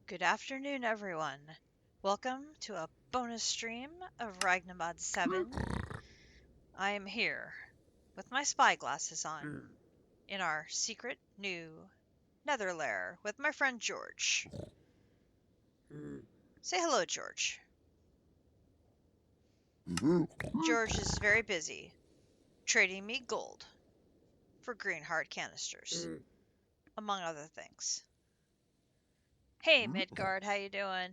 Good afternoon, everyone. Welcome to a bonus stream of Ragnamod 7. I am here with my spy glasses on in our secret new nether lair with my friend George. Say hello, George. George is very busy trading me gold for green heart canisters, among other things. Hey, Midgard, how you doing?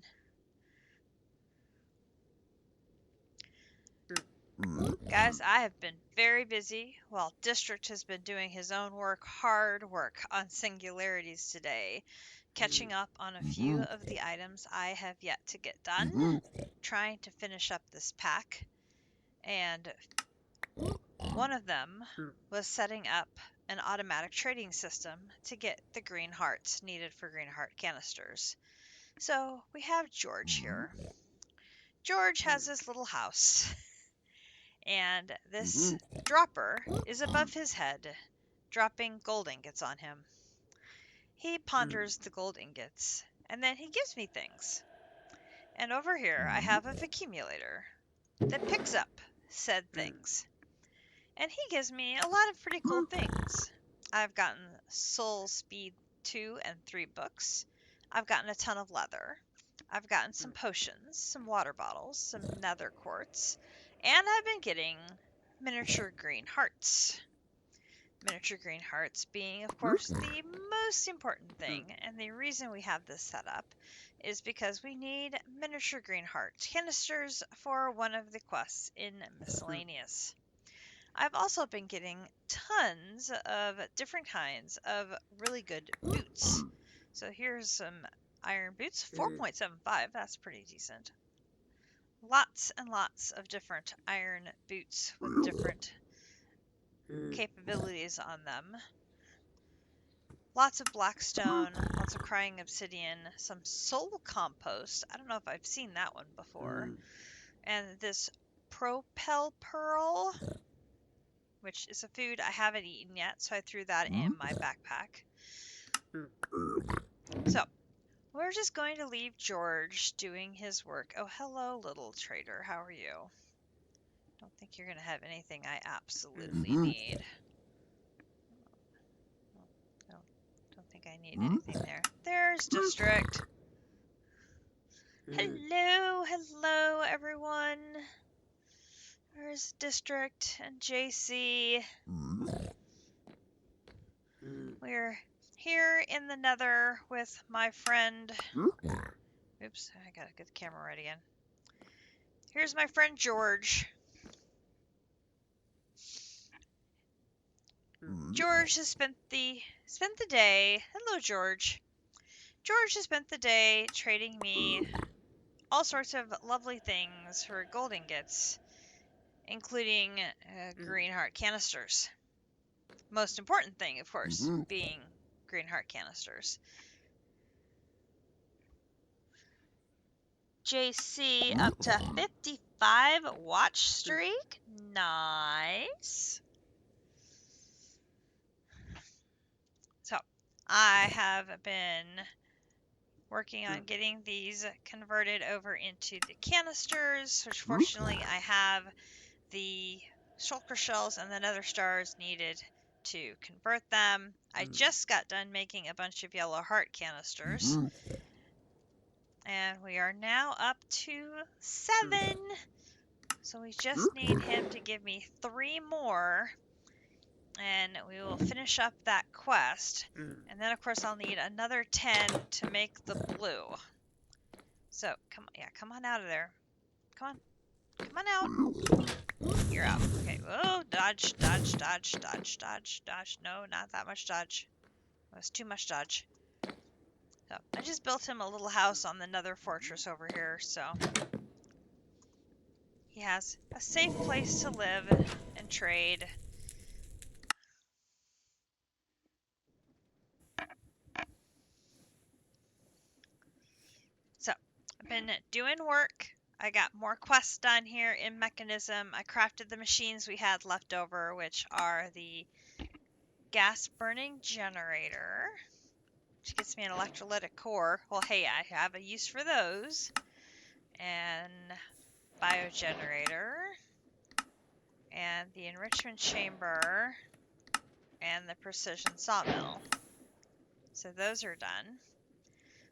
Guys, I have been very busy while District has been doing his own hard work on singularities today, catching up on a few of the items I have yet to get done, trying to finish up this pack, and one of them was setting up an automatic trading system to get the green hearts needed for green heart canisters. So we have George here. George has his little house. And this dropper is above his head, dropping gold ingots on him. He ponders the gold ingots, and then he gives me things. And over here I have a accumulator that picks up said things. And he gives me a lot of pretty cool things. I've gotten Soul Speed 2 and 3 books. I've gotten a ton of leather. I've gotten some potions, some water bottles, some nether quartz, and I've been getting miniature green hearts. Miniature green hearts being, of course, the most important thing, and the reason we have this set up is because we need miniature green heart canisters for one of the quests in Miscellaneous. I've also been getting tons of different kinds of really good boots. So here's some iron boots, 4.75, that's pretty decent. Lots and lots of different iron boots with different capabilities on them. Lots of blackstone, lots of crying obsidian, some soul compost. I don't know if I've seen that one before. And this propel pearl, which is a food I haven't eaten yet, so I threw that in my backpack. So, we're just going to leave George doing his work. Oh, hello, little trader. How are you? Don't think you're going to have anything I absolutely need. Don't think I need anything there. There's District. Hello, everyone. There's District and JC. We're here in the Nether with my friend Oops, I gotta get the camera right again. Here's my friend George. George has spent the day. Hello, George. George has spent the day trading me all sorts of lovely things for gold ingots, including green heart canisters. Most important thing, of course, being green heart canisters. JC up to 55 watch streak. Nice. So, I have been working on getting these converted over into the canisters, which fortunately I have the shulker shells and the nether stars needed to convert them. I just got done making a bunch of yellow heart canisters. And we are now up to 7. So we just need him to give me 3 more. And we will finish up that quest. And then, of course, I'll need another 10 to make the blue. So, come on out of there. Come on out. You're out. Okay. Oh, dodge. No, not that much dodge. That was too much dodge. So, I just built him a little house on the nether fortress over here, so he has a safe place to live and trade. So, I've been doing work. I got more quests done here in Mechanism. I crafted the machines we had left over, which are the gas burning generator, which gets me an electrolytic core. Well, hey, I have a use for those. And biogenerator, and the enrichment chamber, and the precision sawmill. So those are done.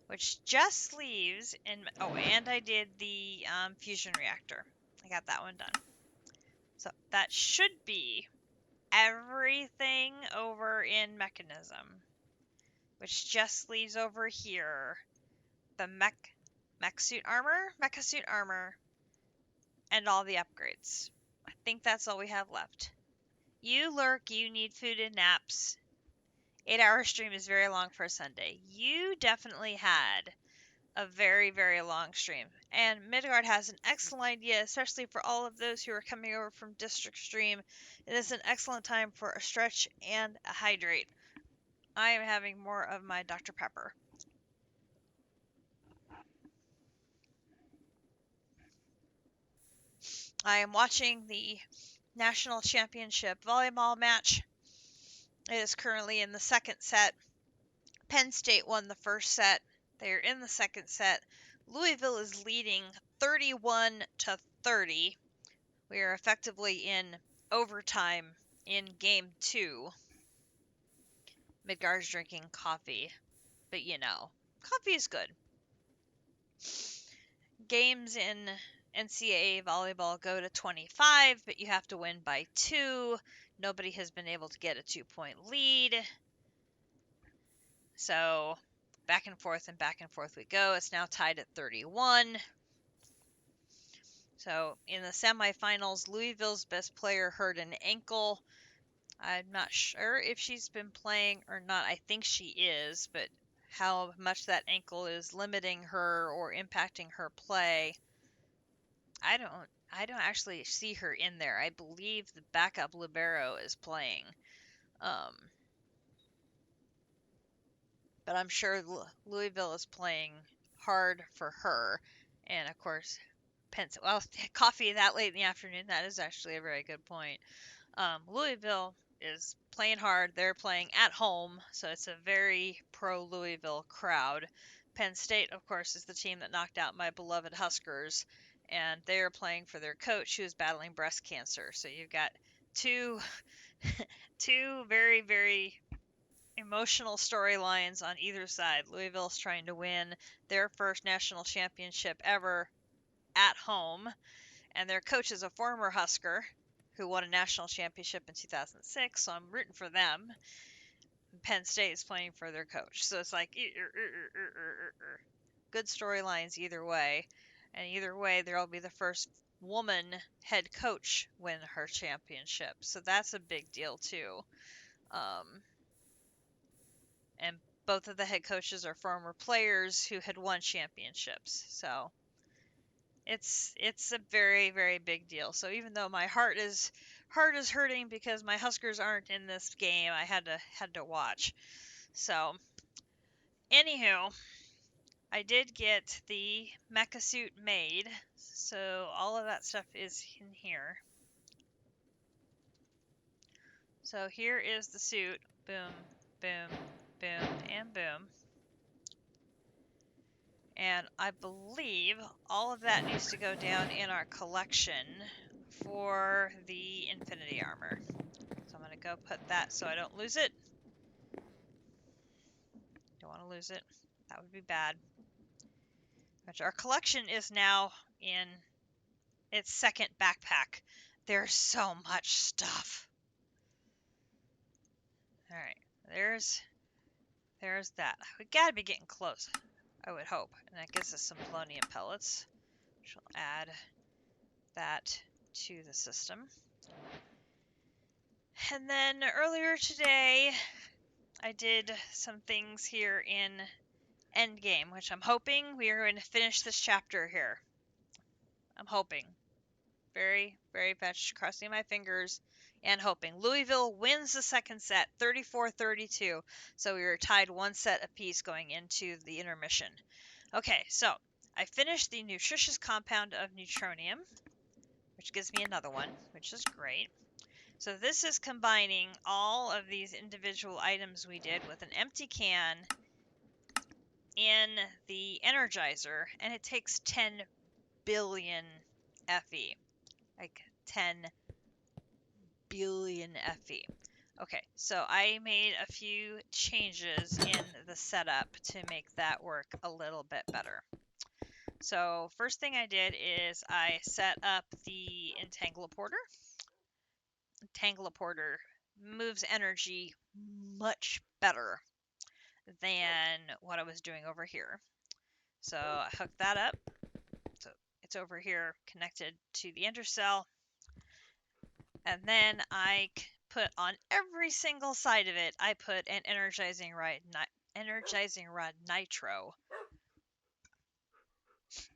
Which just leaves in. Oh, and I did the fusion reactor. I got that one done. So that should be everything over in Mechanism. Which just leaves over here the mecha suit armor, and all the upgrades. I think that's all we have left. You lurk, you need food and naps. 8-hour stream is very long for a Sunday. You definitely had a very, very long stream. And Midgard has an excellent idea, especially for all of those who are coming over from District Stream. It is an excellent time for a stretch and a hydrate. I am having more of my Dr. Pepper. I am watching the National Championship volleyball match. It is currently in the second set. Penn State won the first set. They are in the second set. Louisville is leading 31-30. We are effectively in overtime in game 2. Midgard's drinking coffee, but coffee is good. Games in NCAA volleyball go to 25, but you have to win by 2. Nobody has been able to get a 2-point lead. So back and forth we go. It's now tied at 31. So in the semifinals, Louisville's best player hurt an ankle. I'm not sure if she's been playing or not. I think she is, but how much that ankle is limiting her or impacting her play, I don't actually see her in there. I believe the backup libero is playing. But I'm sure Louisville is playing hard for her. And of course, coffee that late in the afternoon, that is actually a very good point. Louisville is playing hard. They're playing at home, so it's a very pro Louisville crowd. Penn State, of course, is the team that knocked out my beloved Huskers, and they are playing for their coach who is battling breast cancer. So you've got two very, very emotional storylines on either side. Louisville's trying to win their first national championship ever at home, and their coach is a former Husker who won a national championship in 2006, so I'm rooting for them. Penn State is playing for their coach, so it's like good storylines either way. And either way, there'll be the first woman head coach win her championship. So that's a big deal too. Um, and both of the head coaches are former players who had won championships. So it's a very, very big deal. So even though my heart is hurting because my Huskers aren't in this game, I had to watch. So anywho, I did get the mecha suit made, so all of that stuff is in here. So here is the suit. Boom, boom, boom, and boom. And I believe all of that needs to go down in our collection for the Infinity Armor. So I'm going to go put that so I don't lose it. Don't want to lose it. That would be bad. Which our collection is now in its second backpack. There's so much stuff. Alright, there's that. We gotta be getting close, I would hope. And that gives us some polonium pellets, which will add that to the system. And then earlier today, I did some things here in Endgame, which I'm hoping we are going to finish this chapter here. I'm hoping. Very, very much crossing my fingers and hoping. Louisville wins the second set, 34-32. So we were tied one set apiece going into the intermission. Okay, so I finished the nutritious compound of neutronium, which gives me another one, which is great. So this is combining all of these individual items we did with an empty can in the Energizer, and it takes 10 billion FE. Like 10 billion FE. Okay, so I made a few changes in the setup to make that work a little bit better. So first thing I did is I set up the Entangleporter. Entangleporter moves energy much better than what I was doing over here. So I hooked that up. So it's over here connected to the intercell. And then I put on every single side of it, I put an energizing rod nitro.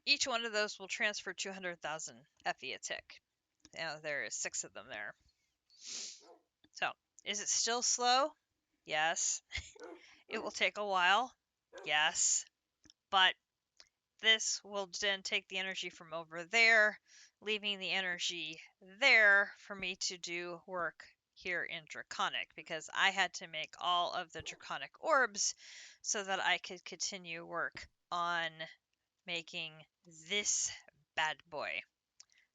Each one of those will transfer 200,000 FE a tick. There is 6 of them there. So, is it still slow? Yes. It will take a while? Yes. But this will then take the energy from over there, leaving the energy there for me to do work here in Draconic, because I had to make all of the Draconic orbs so that I could continue work on making this bad boy.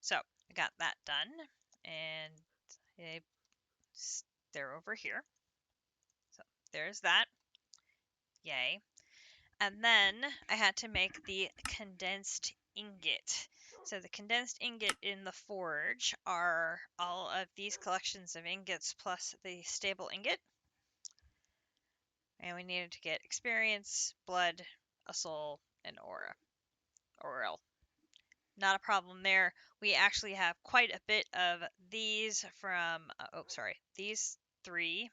So I got that done, and they're over here. So there's that. Yay. And then I had to make the condensed ingot. So the condensed ingot in the forge are all of these collections of ingots plus the stable ingot. And we needed to get experience, blood, a soul, and aura. Oral. Not a problem there. We actually have quite a bit of these from, these three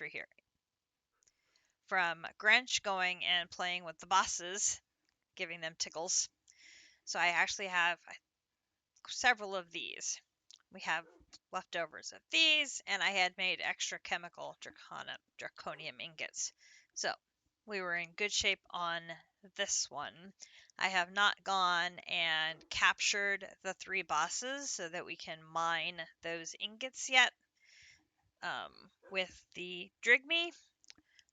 here. From Grinch going and playing with the bosses, giving them tickles. So I actually have several of these. We have leftovers of these, and I had made extra chemical draconium ingots. So we were in good shape on this one. I have not gone and captured the 3 bosses so that we can mine those ingots yet with the Drigme.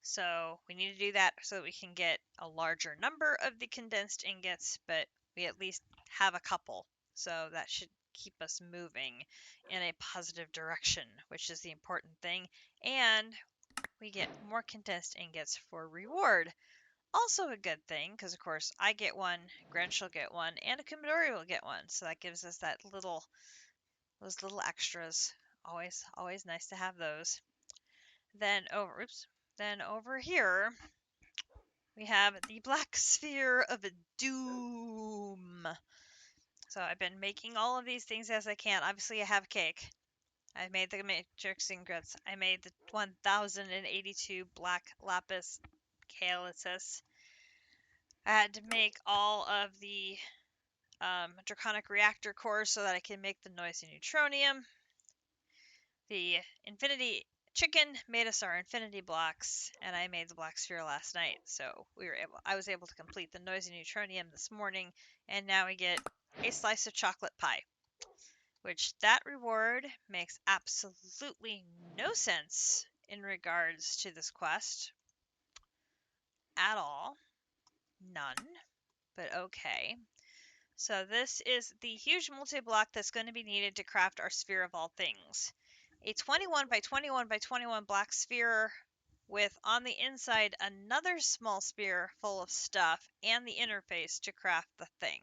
So we need to do that so that we can get a larger number of the condensed ingots, but we at least have a couple. So that should keep us moving in a positive direction, which is the important thing. And we get more condensed ingots for reward. Also a good thing, because of course I get one, Grinch will get one, and a Kumidori will get one. So that gives us those little extras. Always nice to have those. Then over here, we have the black sphere of doom. So I've been making all of these things as I can. Obviously, I have cake. I made the matrix ingots. I made the 1082 black lapis calycis. I had to make all of the draconic reactor cores so that I can make the noisy neutronium. The infinity chicken made us our infinity blocks, and I made the black sphere last night. So I was able to complete the noisy neutronium this morning, and now we get a slice of chocolate pie. Which that reward makes absolutely no sense in regards to this quest at all. None. But okay. So this is the huge multi-block that's going to be needed to craft our sphere of all things. A 21 by 21 by 21 black sphere with on the inside another small sphere full of stuff and the interface to craft the thing.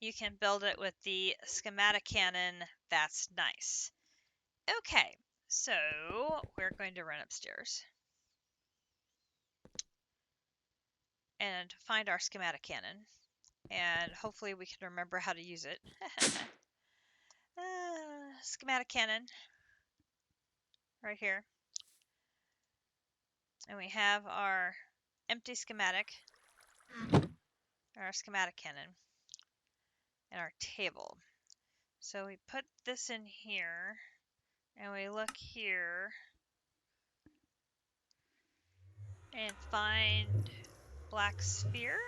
You can build it with the schematic cannon. That's nice. Okay, so we're going to run upstairs and find our schematic cannon, and hopefully we can remember how to use it. Schematic cannon right here, and we have our empty schematic, our schematic cannon, and our table. So we put this in here, and we look here and find black sphere.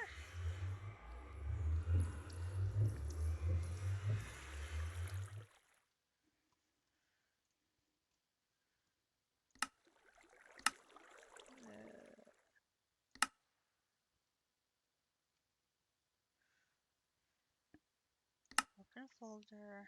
Open folder.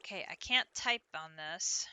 Okay, I can't type on this.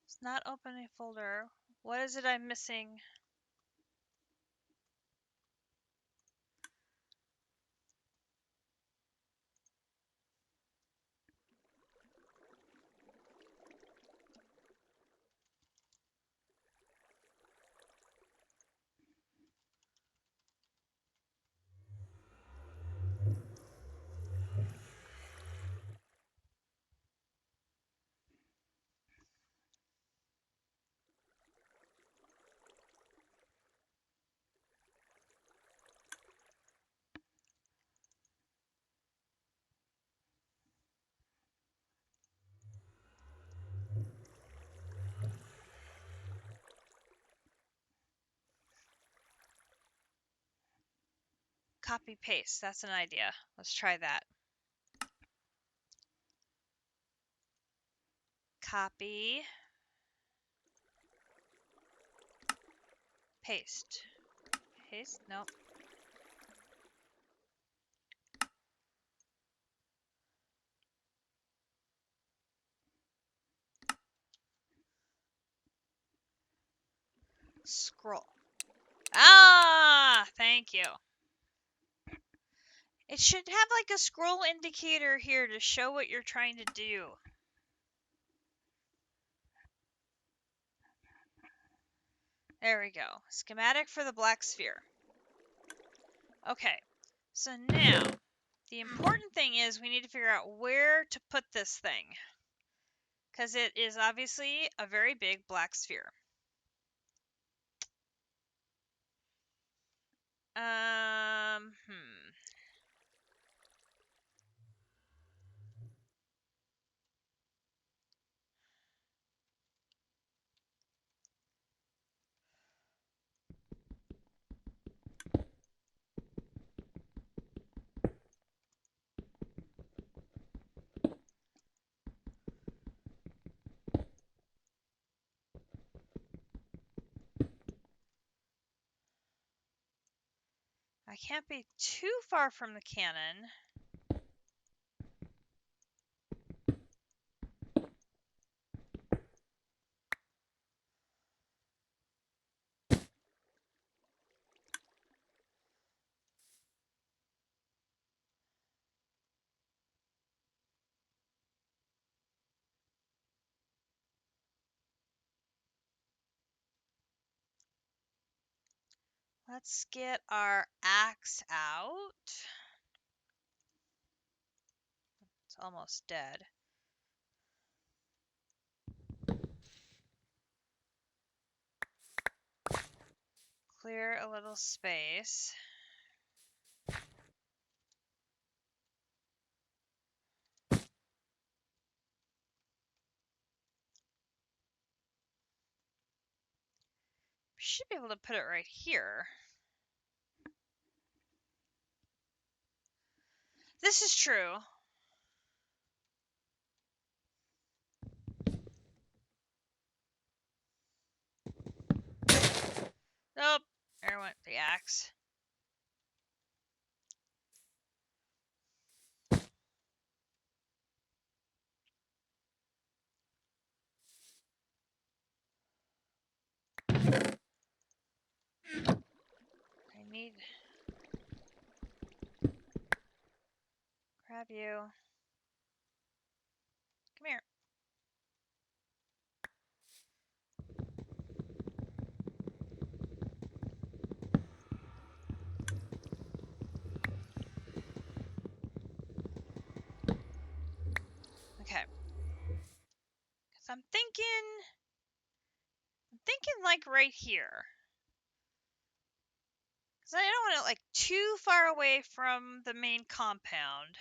It's not opening a folder. What is it I'm missing? Copy paste. That's an idea. Let's try that. Copy. Paste. Paste? Nope. Scroll. Ah! Thank you. It should have like a scroll indicator here to show what you're trying to do. There we go. Schematic for the black sphere. Okay. So now, the important thing is we need to figure out where to put this thing. Because it is obviously a very big black sphere. Hmm. I can't be too far from the cannon. Let's get our axe out. It's almost dead. Clear a little space. We should be able to put it right here. This is true. Nope. There went the axe. I need... Grab you. Come here. Okay. Because I'm thinking like right here. Because I don't want it like too far away from the main compound.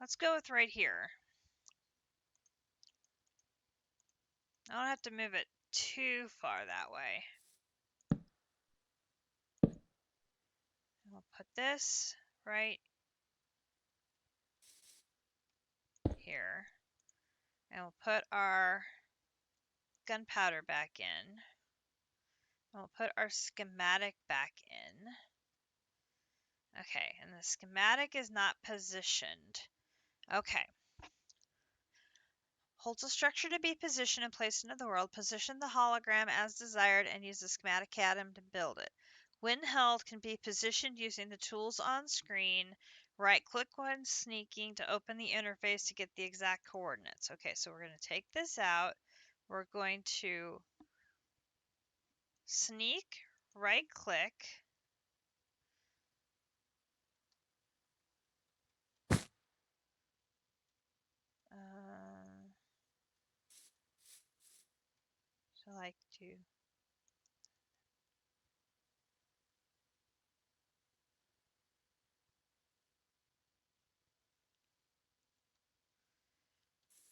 Let's go with right here. I don't have to move it too far that way. We'll put this right here. And we'll put our gunpowder back in. We'll put our schematic back in. Okay, and the schematic is not positioned. Okay. Holds a structure to be positioned and placed into the world. Position the hologram as desired and use the schematic atom to build it. When held, can be positioned using the tools on screen. Right-click when sneaking to open the interface to get the exact coordinates. Okay, so we're going to take this out. We're going to sneak, right-click. So like to...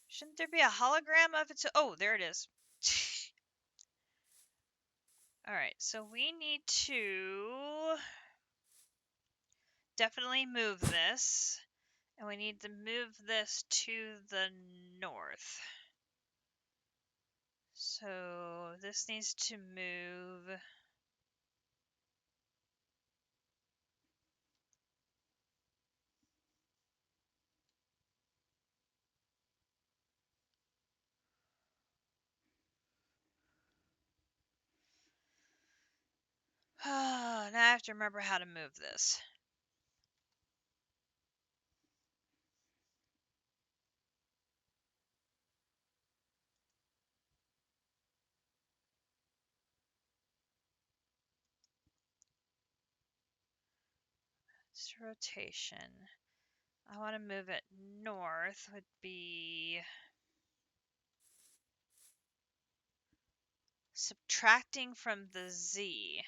Shouldn't there be a hologram of it? Oh, there it is. Alright, so we need to definitely move this. And we need to move this to the north. So this needs to move... now I have to remember how to move this. It's rotation. I want to move it north would be subtracting from the Z.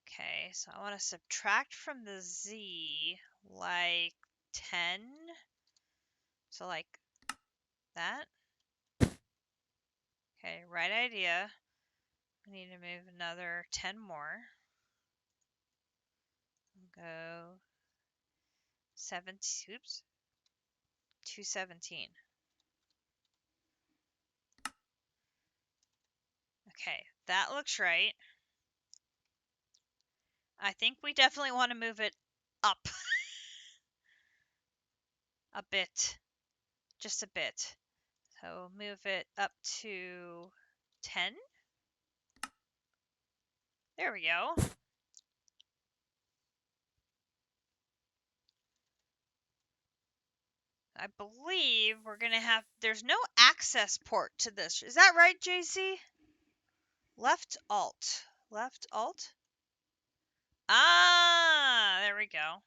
Okay, so I want to subtract from the Z like 10. So like that. Okay, right idea. I need to move another 10 more. Go 17, oops, 217. Okay, that looks right. I think we definitely want to move it up a bit, just a bit. So move it up to 10. There we go. I believe we're going to have, there's no access port to this. Is that right, JC? Left Alt. Left Alt? Ah, there we go.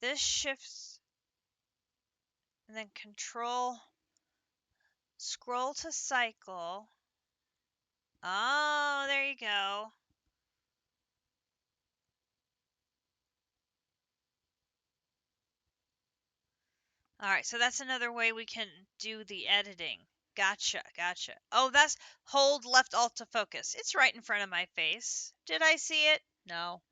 This shifts, and then Control, scroll to cycle. Oh, there you go. All right, so that's another way we can do the editing. Gotcha, gotcha. Oh, that's hold left alt to focus. It's right in front of my face. Did I see it? No.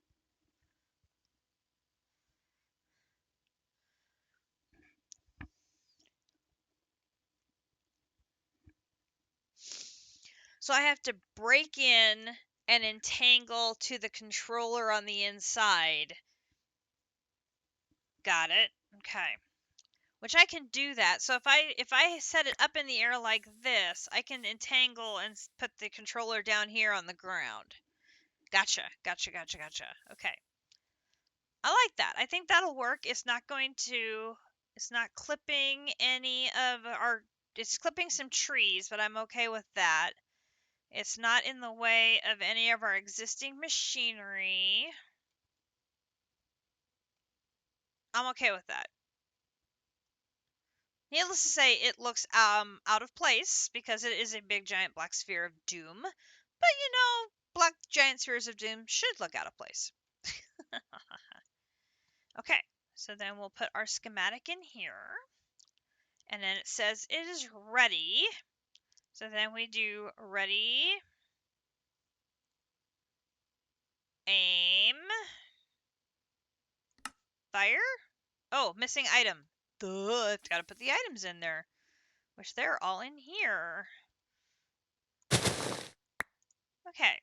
So I have to break in and entangle to the controller on the inside. Got it. Okay. Which I can do that. So if I set it up in the air like this, I can entangle and put the controller down here on the ground. Gotcha. Gotcha, gotcha, gotcha. Okay. I like that. I think that'll work. It's not clipping any of it's clipping some trees, but I'm okay with that. It's not in the way of any of our existing machinery. I'm okay with that. Needless to say, it looks out of place because it is a big giant black sphere of doom. But you know, black giant spheres of doom should look out of place. Okay, so then we'll put our schematic in here. And then it says it is ready. So then we do ready, aim, fire. Oh, missing item. Duh, I've got to put the items in there, which they're all in here. Okay,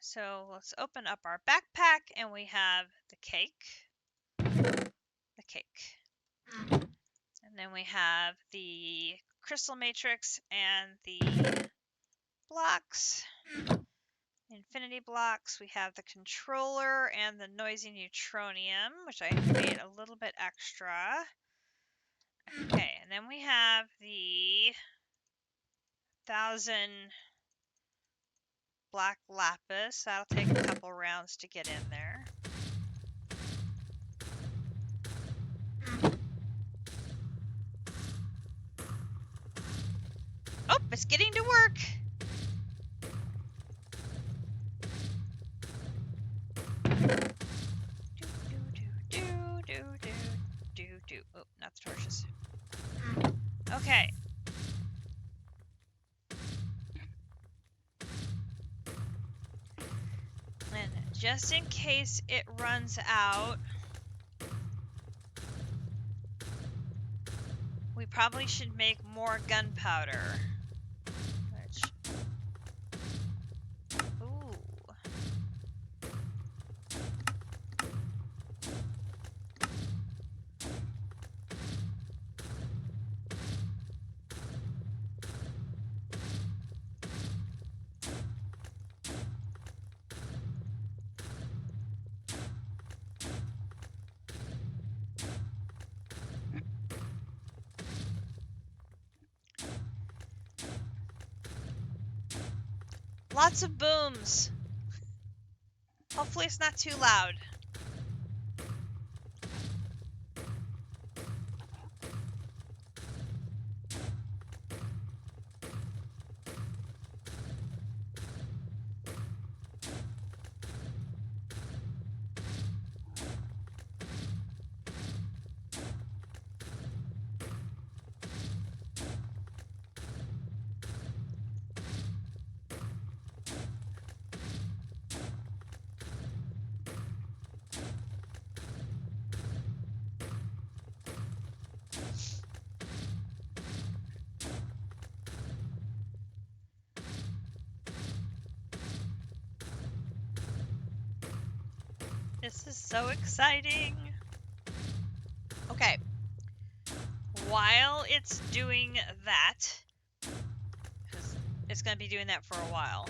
so let's open up our backpack and we have the cake. The cake. And then we have the crystal matrix and the blocks. Infinity blocks. We have the controller and the noisy neutronium, which I made a little bit extra. Okay, and then we have the 1000 black lapis. That'll take a couple rounds to get in there. Oh, it's getting to work. Oh, not the torches. Okay. And just in case it runs out, we probably should make more gunpowder. Ooh. Lots of booms. Hopefully it's not too loud. This is so exciting. Okay. While it's doing that, because it's going to be doing that for a while,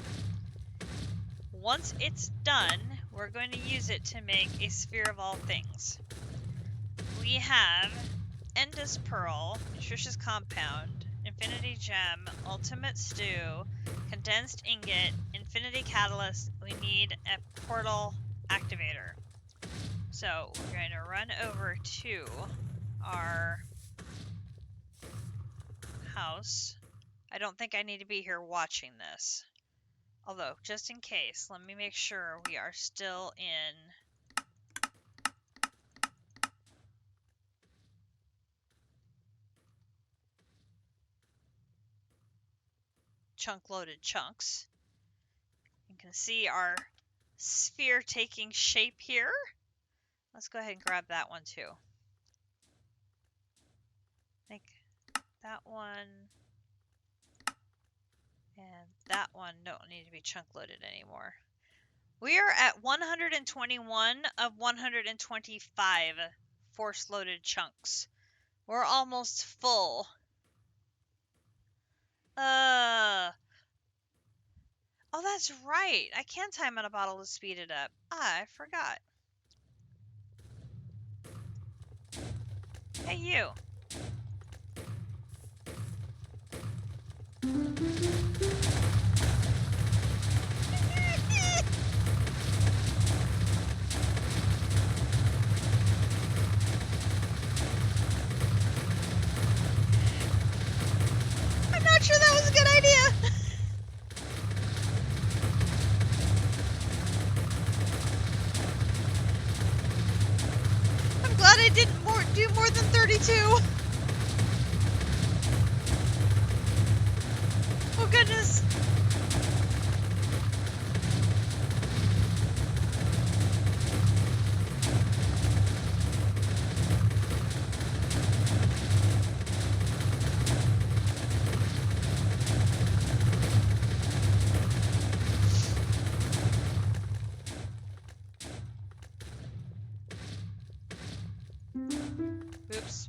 once it's done, we're going to use it to make a sphere of all things. We have Endless Pearl, Nutritious Compound, Infinity Gem, Ultimate Stew, Condensed Ingot, Infinity Catalyst. We need a portal activator. So we're going to run over to our house. I don't think I need to be here watching this. Although, just in case, let me make sure we are still in chunk-loaded chunks. You can see our sphere taking shape here. Let's go ahead and grab that one too. I think that one and that one don't need to be chunk-loaded anymore. We are at 121 of 125 force-loaded chunks. We're almost full. Oh, that's right. I can time on a bottle to speed it up. I forgot. Hey, you. I'm not sure that was a good idea. I'm glad I didn't do more than 32. Oh, goodness. Oops.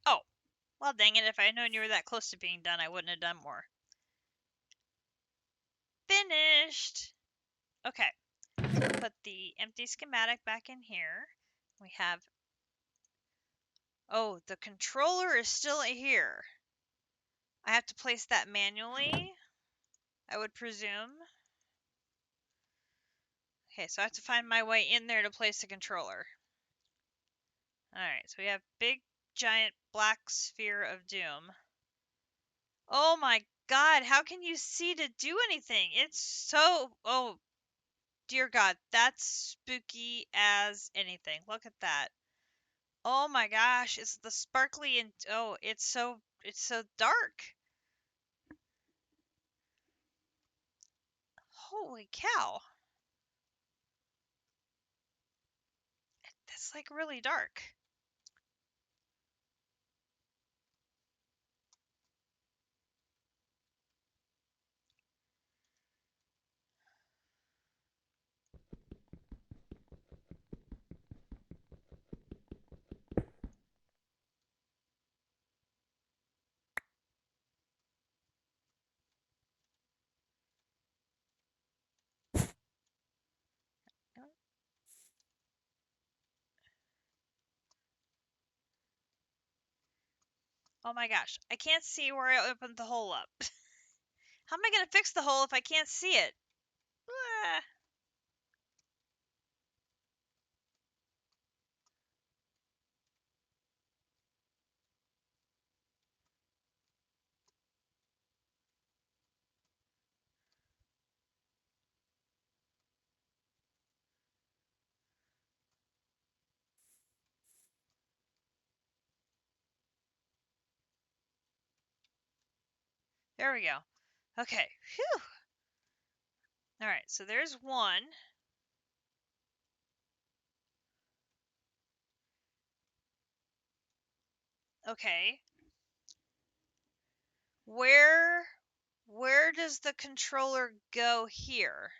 Oh, well, dang it. If I had known you were that close to being done, I wouldn't have done more. Finished. Okay. So put the empty schematic back in here. We have... Oh, the controller is still here. I have to place that manually, I would presume. Okay, so I have to find my way in there to place the controller. Alright, so we have big, giant, black sphere of doom. Oh my god, how can you see to do anything? It's so... Oh, dear god, that's spooky as anything. Look at that. Oh my gosh, it's the sparkly and... Oh, it's so dark. Holy cow. That's like really dark. Oh my gosh, I can't see where I opened the hole up. How am I going to fix the hole if I can't see it? Ah. There we go. Okay. Phew. All right, so there's one. Okay. where does the controller go here?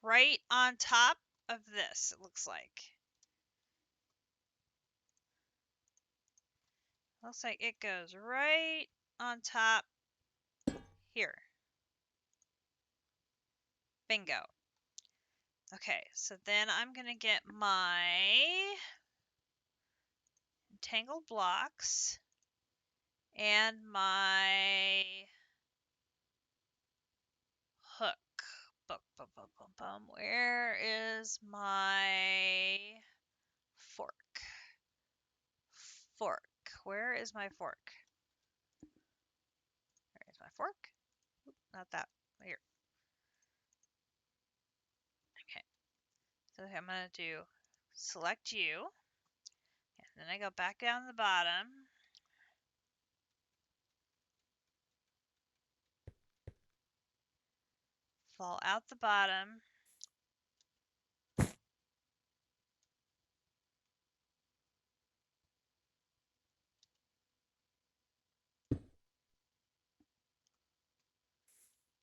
Right on top of this, it looks like. Looks like it goes right on top here. Bingo. Okay, so then I'm going to get my entangled blocks and my hook. Where is my fork? Fork. Where is my fork? Where is my fork? Not that. Here. Okay. So I'm going to do select you. And then I go back down the bottom. Fall out the bottom.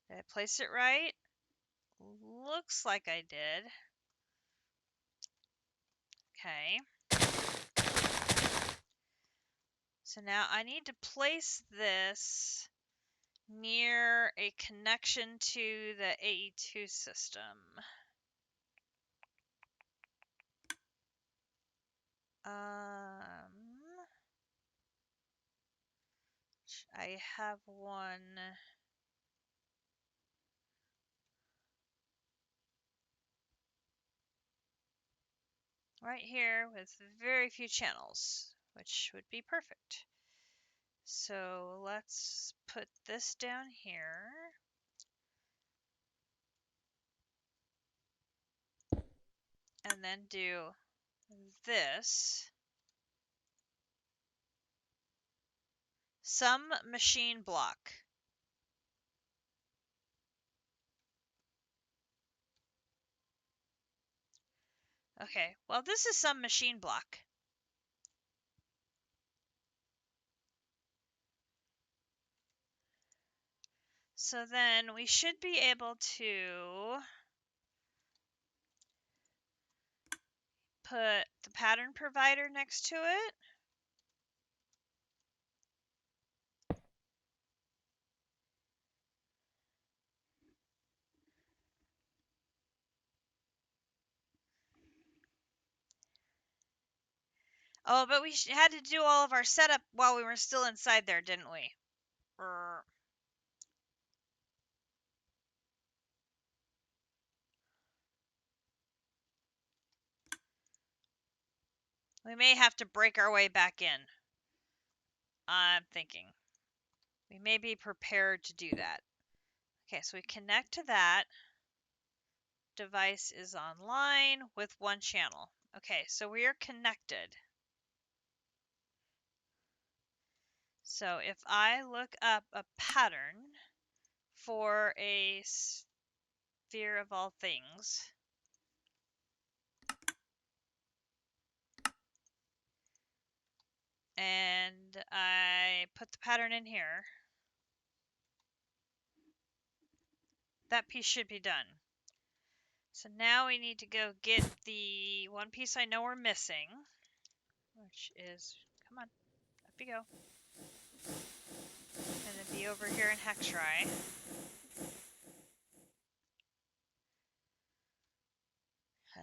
Did I place it right? Looks like I did. Okay. So now I need to place this near a connection to the AE2 system. I have one right here with very few channels, which would be perfect. So let's put this down here. And then do this. Some machine block. Okay, well this is some machine block. So then we should be able to put the pattern provider next to it. Oh, but we had to do all of our setup while we were still inside there, didn't we? We may have to break our way back in. I'm thinking. We may be prepared to do that. Okay, so we connect to that. Device is online with one channel. Okay, so we are connected. So if I look up a pattern for a sphere of all things, and I put the pattern in here, that piece should be done. So now we need to go get the one piece I know we're missing, which is, come on, up you go. Gonna be over here in Hextry.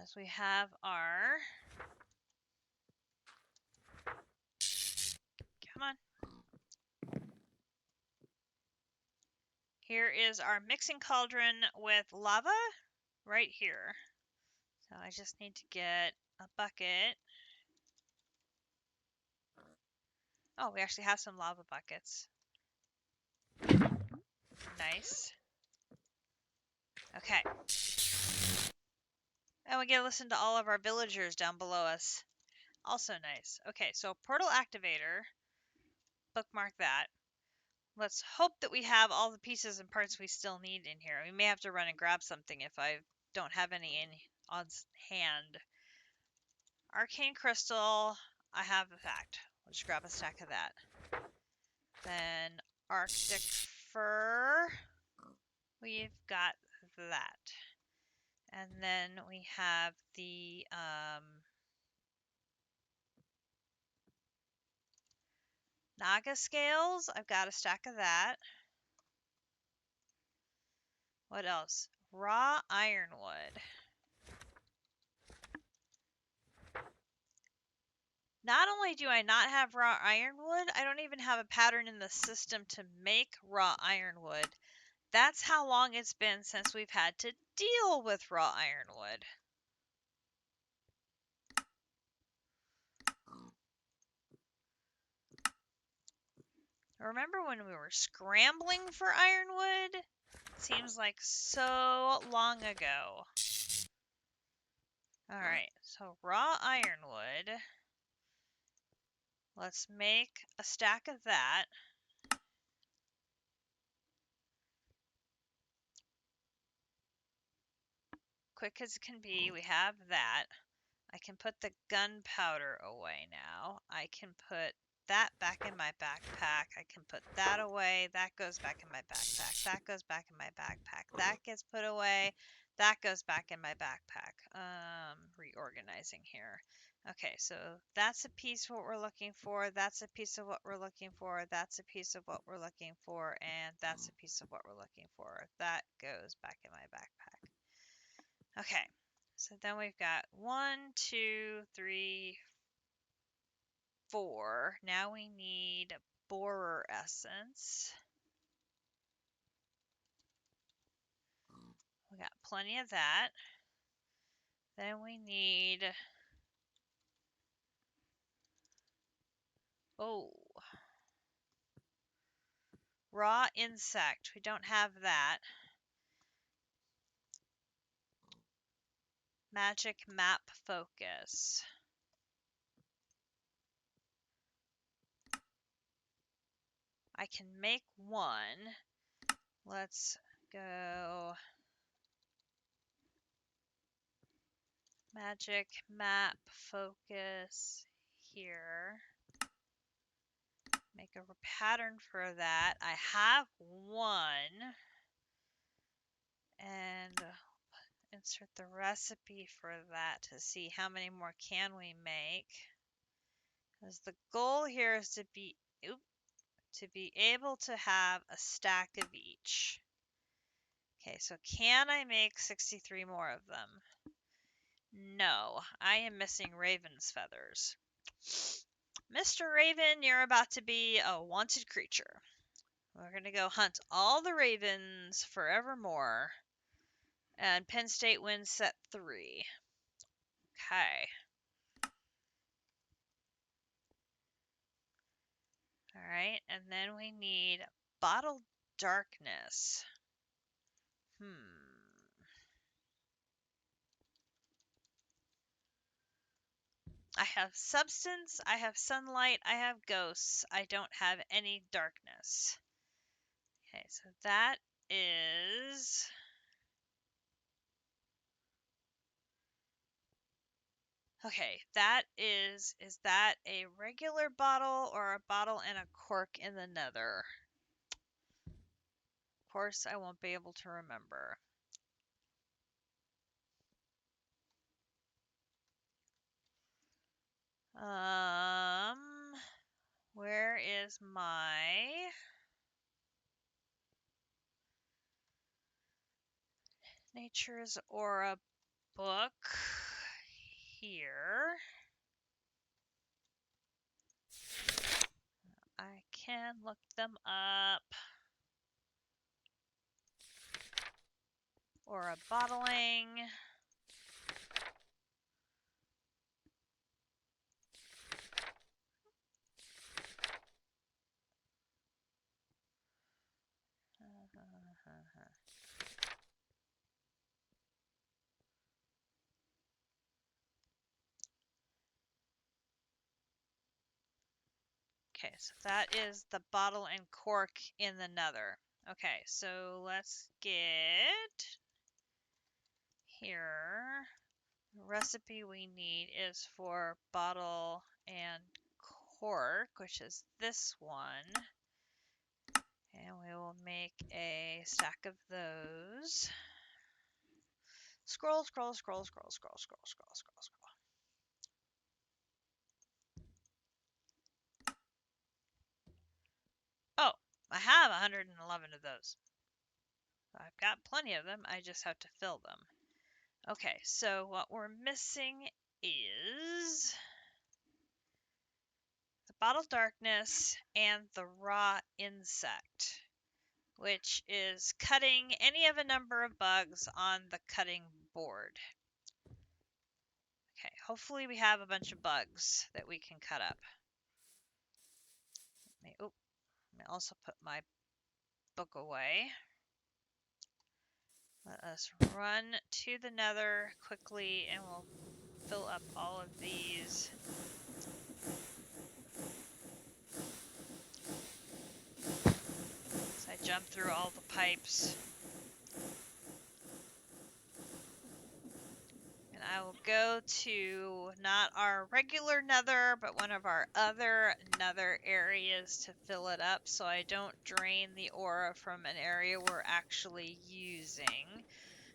As we have our, come on. Here is our mixing cauldron with lava right here. So I just need to get a bucket. Oh, we actually have some lava buckets. Nice. Okay. And we get to listen to all of our villagers down below us. Also nice. Okay, so portal activator. Bookmark that. Let's hope that we have all the pieces and parts we still need in here. We may have to run and grab something if I don't have any in on hand. Arcane Crystal, I have a fact. We'll just grab a stack of that. Then Arctic Fur, we've got that. And then we have the Naga Scales. I've got a stack of that. What else? Raw Ironwood. Not only do I not have raw ironwood, I don't even have a pattern in the system to make raw ironwood. That's how long it's been since we've had to deal with raw ironwood. Remember when we were scrambling for ironwood? Seems like so long ago. Alright, so raw ironwood. Let's make a stack of that. Quick as it can be, we have that. I can put the gunpowder away now. I can put that back in my backpack. I can put that away. That goes back in my backpack. That goes back in my backpack. That gets put away. That goes back in my backpack. Reorganizing here. Okay, so that's a piece of what we're looking for. That's a piece of what we're looking for. That's a piece of what we're looking for. And that's a piece of what we're looking for. That goes back in my backpack. Okay, so then we've got 1, 2, 3, 4. Now we need borer essence. We got plenty of that. Then we need, oh, raw insect. We don't have that. Magic map focus. I can make one. Let's go magic map focus here. Make a pattern for that. I have one. And insert the recipe for that to see how many more can we make. Because the goal here is to be able to have a stack of each. Okay, so can I make 63 more of them? No, I am missing raven's feathers. Mr. Raven, you're about to be a wanted creature. We're going to go hunt all the ravens forevermore. And Penn State wins set 3. Okay. Alright, and then we need bottled darkness. I have substance, I have sunlight, I have ghosts. I don't have any darkness. Okay, so that is... Okay, that is that a regular bottle or a bottle and a cork in the nether? Of course, I won't be able to remember. Where is my Nature's Aura book? Here. I can look them up. Aura bottling. Okay, so that is the bottle and cork in the nether. Okay, so let's get here. The recipe we need is for bottle and cork, which is this one. And we will make a stack of those. Scroll, scroll, scroll, scroll, scroll, scroll, scroll, scroll, scroll. Oh, I have 111 of those. I've got plenty of them. I just have to fill them. Okay, so what we're missing is the bottle darkness and the raw insect, which is cutting any of a number of bugs on the cutting board. Okay, hopefully we have a bunch of bugs that we can cut up. Let me also put my book away. Let us run to the nether quickly and we'll fill up all of these. So I jump through all the pipes. And I will go to not our regular nether, but one of our other nether areas to fill it up so I don't drain the aura from an area we're actually using.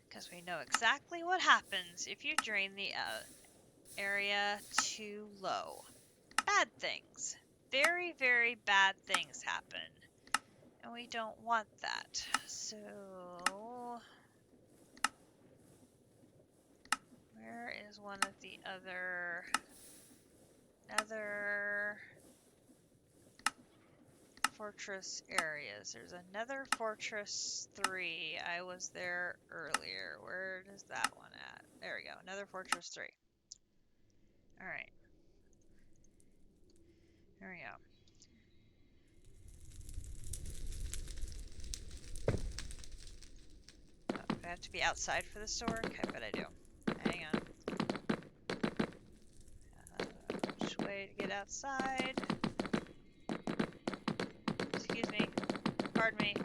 Because we know exactly what happens if you drain the area too low. Bad things. Very, very bad things happen. And we don't want that. So, where is one of the other fortress areas? There's another fortress 3. I was there earlier. Where is that one at? There we go. Another fortress 3. Alright. There we go. Do I have to be outside for this door? Okay, but I do. Hang on. Which way to get outside? Excuse me. Pardon me.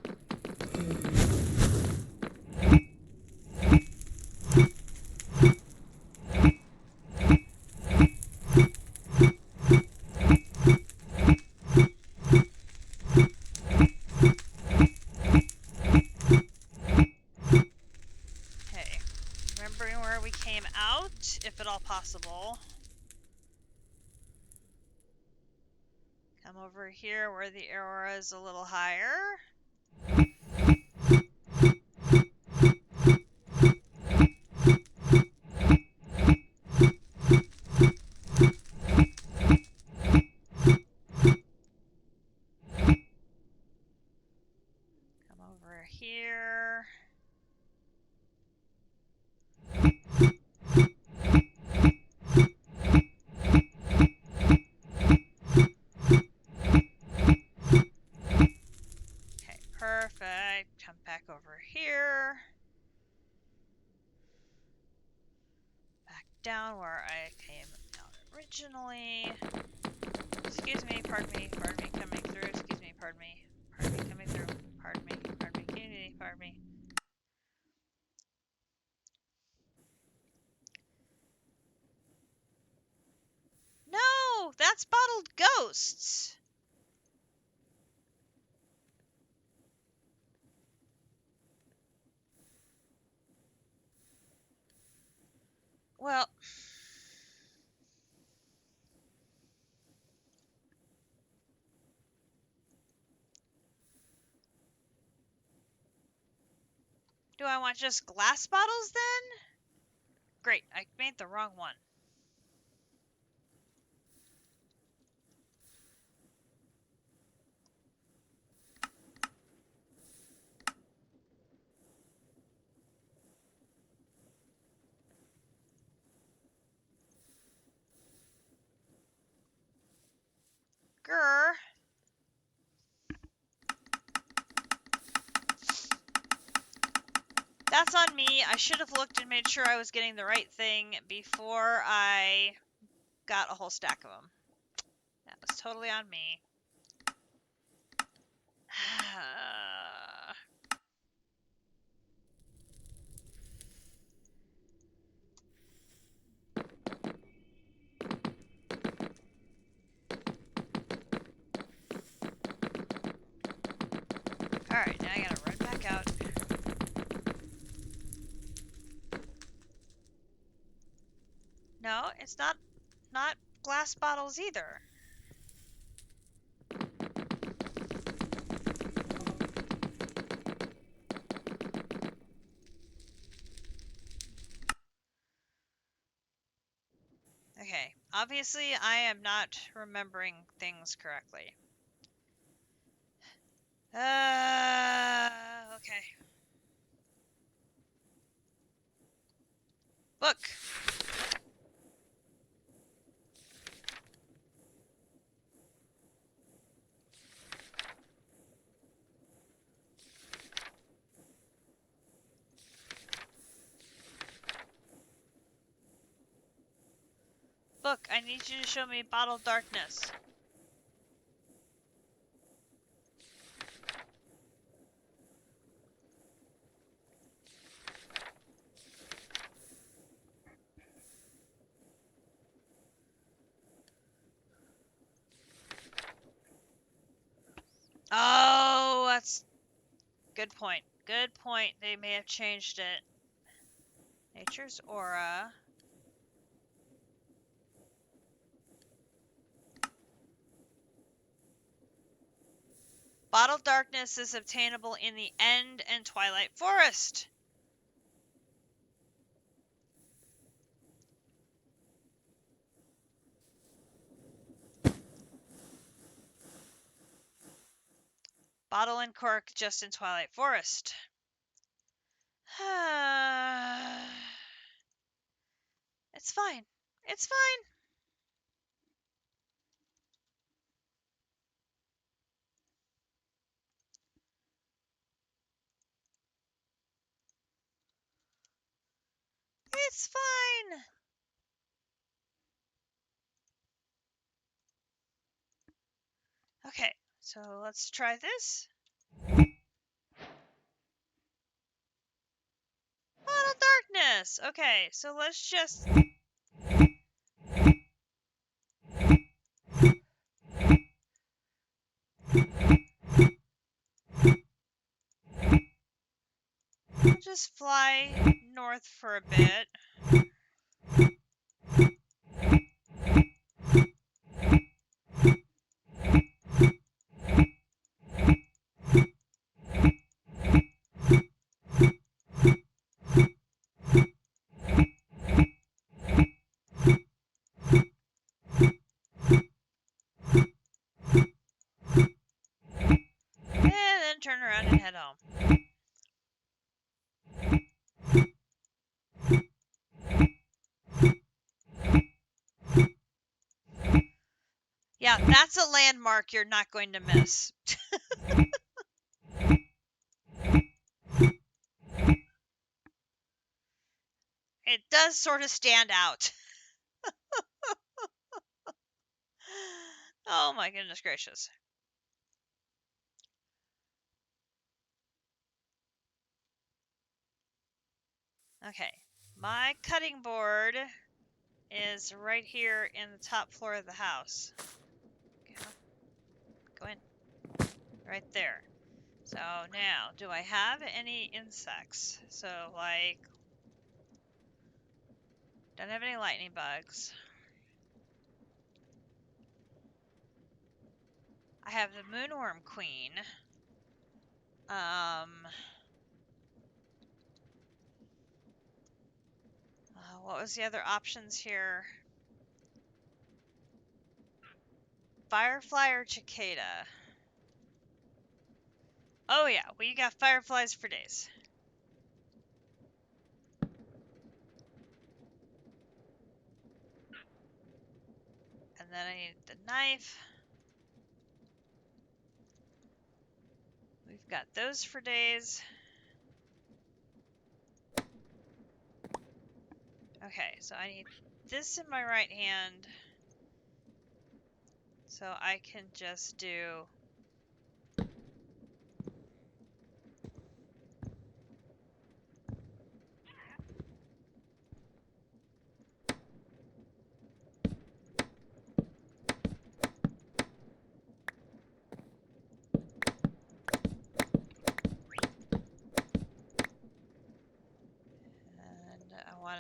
Okay. Remembering where we came out, if at all possible. Come over here where the aurora is a little higher. Come over here. Okay, perfect. Come back over here. Back down where I came out originally. Excuse me, pardon me, coming through. Excuse me, pardon me, coming through. Pardon me, community, pardon me. No, that's bottled ghosts. Well, do I want just glass bottles then? Great, I made the wrong one. Grr. That's on me. I should have looked and made sure I was getting the right thing before I got a whole stack of them. That was totally on me. Alright, now I gotta run back out. No, it's not glass bottles either. Okay, obviously I am not remembering things correctly. Okay. Book. Book, I need you to show me bottled darkness. Oh, that's good point. Good point. They may have changed it. Nature's aura. Bottled darkness is obtainable in the End and Twilight Forest. Bottle and cork just in Twilight Forest. It's fine. It's fine. It's fine. Okay, so let's try this. Bottle darkness. Okay, so let's just... We'll just fly north for a bit. And then turn around and head home. Yeah, that's a landmark you're not going to miss. It does sort of stand out. Oh my goodness gracious. Okay, my cutting board is right here in the top floor of the house. Go in. Right there. So now, do I have any insects? So like, don't have any lightning bugs. I have the moonworm queen. What was the other options here? Firefly or cicada? Oh yeah, we got fireflies for days. And then I need the knife. We've got those for days. Okay, so I need this in my right hand. So I can just do...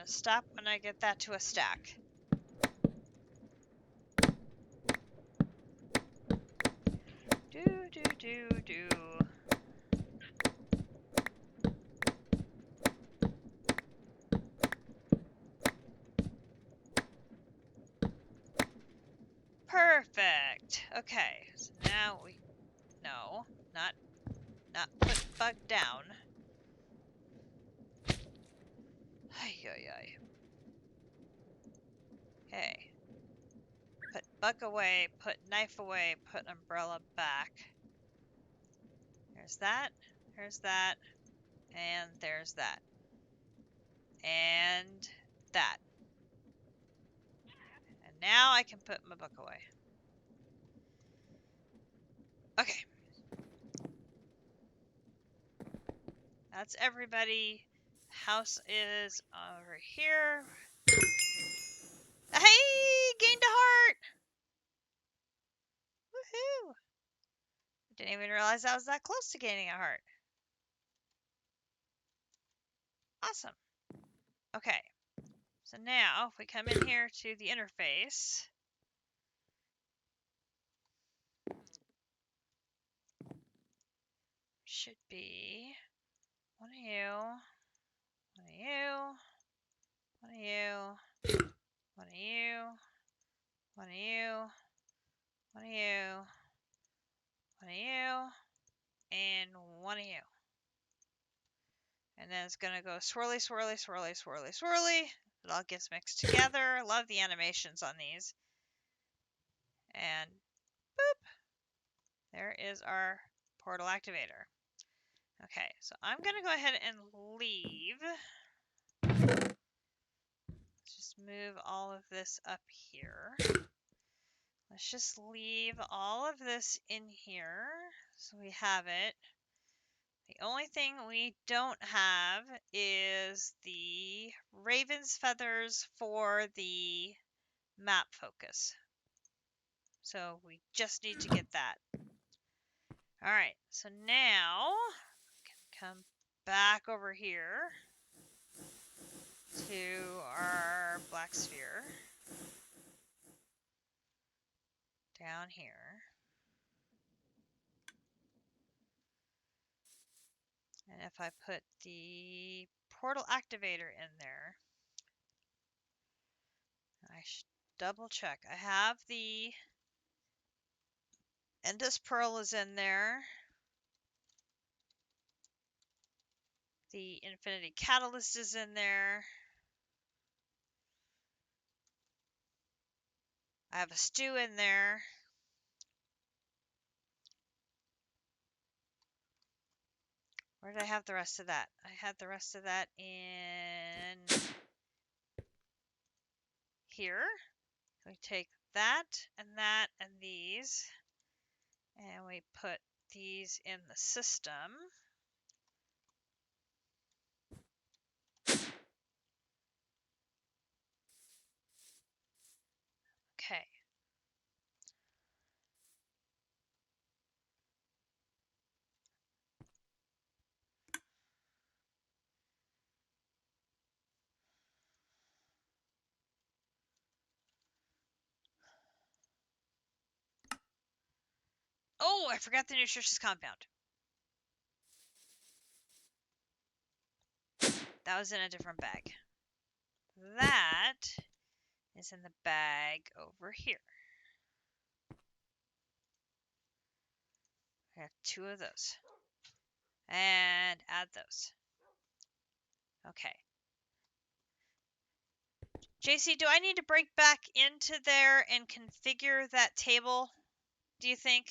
stop when I get that to a stack. Do. Perfect. Okay, so now we... No, not put bug down. Ay, ay, ay. Okay. Put bug away, put knife away, put umbrella back. There's that, and there's that. And that. And now I can put my book away. Okay. That's everybody. House is over here. Hey! Gained a heart! Woohoo! Didn't even realize I was that close to gaining a heart. Awesome. Okay. So now, if we come in here to the interface, should be one of you, one of you, one of you, one of you, one of you, one of you, one of you, and one of you. And then it's going to go swirly, swirly, swirly, swirly, swirly. It all gets mixed together. I love the animations on these. And boop. There is our portal activator. Okay, so I'm going to go ahead and leave. Let's just move all of this up here. Let's just leave all of this in here so we have it. The only thing we don't have is the raven's feathers for the map focus. So we just need to get that. Alright, so now we can come back over here to our black sphere. Down here. And if I put the portal activator in there, I should double check. I have the Endless Pearl is in there. The Infinity Catalyst is in there. I have a stew in there. Where did I have the rest of that? I had the rest of that in here. We take that and these, and we put these in the system. Okay. Oh, I forgot the nutritious compound. That was in a different bag. That is in the bag over here. I have 2 of those. And add those. Okay. JC, do I need to break back into there and configure that table, do you think?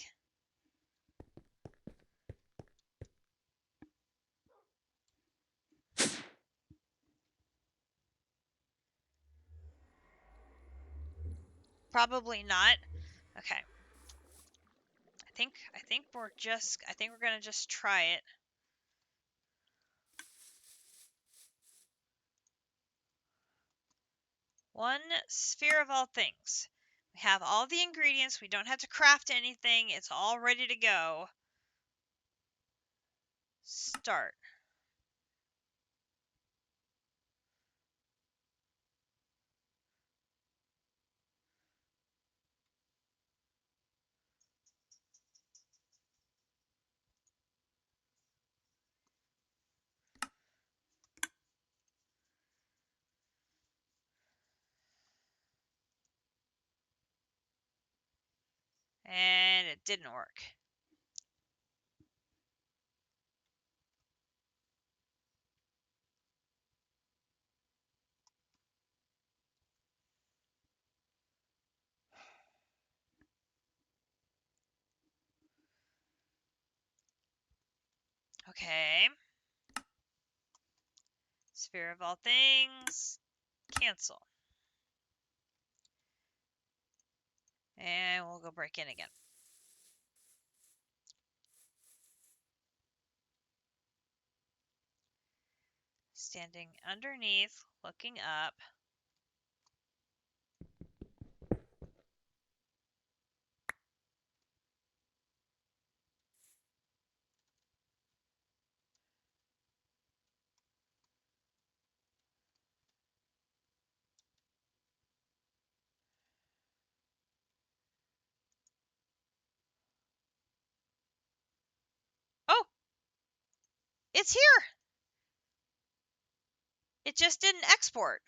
Probably not. Okay. I think we're gonna just try it. One sphere of all things. We have all the ingredients. We don't have to craft anything. It's all ready to go. Start. And it didn't work. Okay. Sphere of all things. Cancel. And we'll go break in again. Standing underneath, looking up. Oh! It's here! It just didn't export.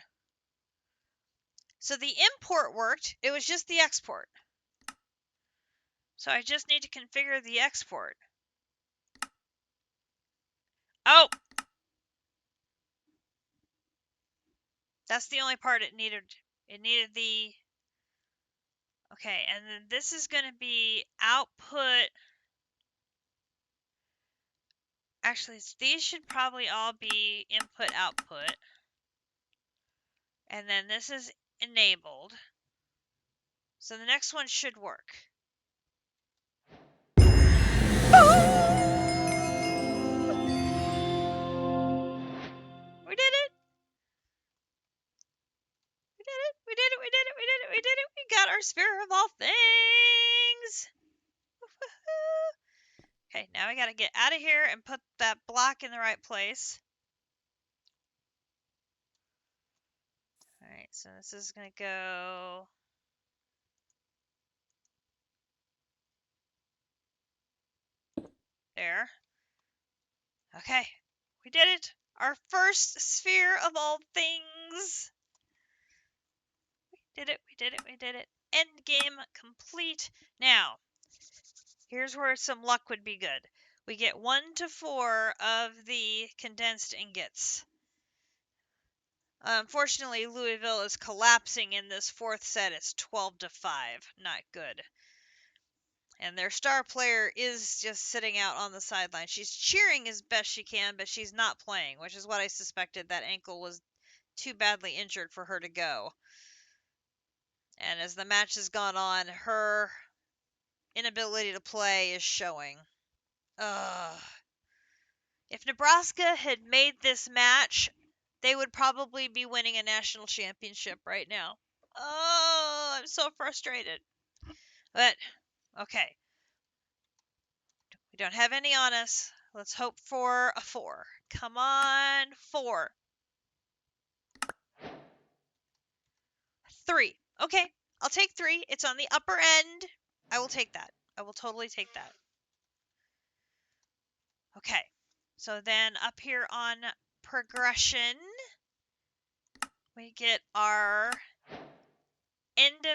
So the import worked, it was just the export. So I just need to configure the export. Oh! That's the only part it needed. It needed the... Okay, and then this is going to be output... Actually, these should probably all be input-output. And then this is enabled. So the next one should work. We did it! We did it! We did it! We did it! We did it! We did it! We got our Sphere of all things! Okay, now we gotta get out of here and put that block in the right place. Alright, so this is gonna go... There. Okay, we did it! Our first Sphere of all things! We did it, we did it, we did it. End game complete. Now, here's where some luck would be good. We get 1 to 4 of the condensed ingots. Unfortunately, Louisville is collapsing in this fourth set. It's 12 to 5. Not good. And their star player is just sitting out on the sideline. She's cheering as best she can, but she's not playing, which is what I suspected. That ankle was too badly injured for her to go. And as the match has gone on, her inability to play is showing. Ugh. If Nebraska had made this match, they would probably be winning a national championship right now. Oh, I'm so frustrated. But, okay. We don't have any on us. Let's hope for a 4. Come on, 4. 3. Okay, I'll take 3. It's on the upper end. I will take that. I will totally take that. Okay, so then up here on progression, we get our end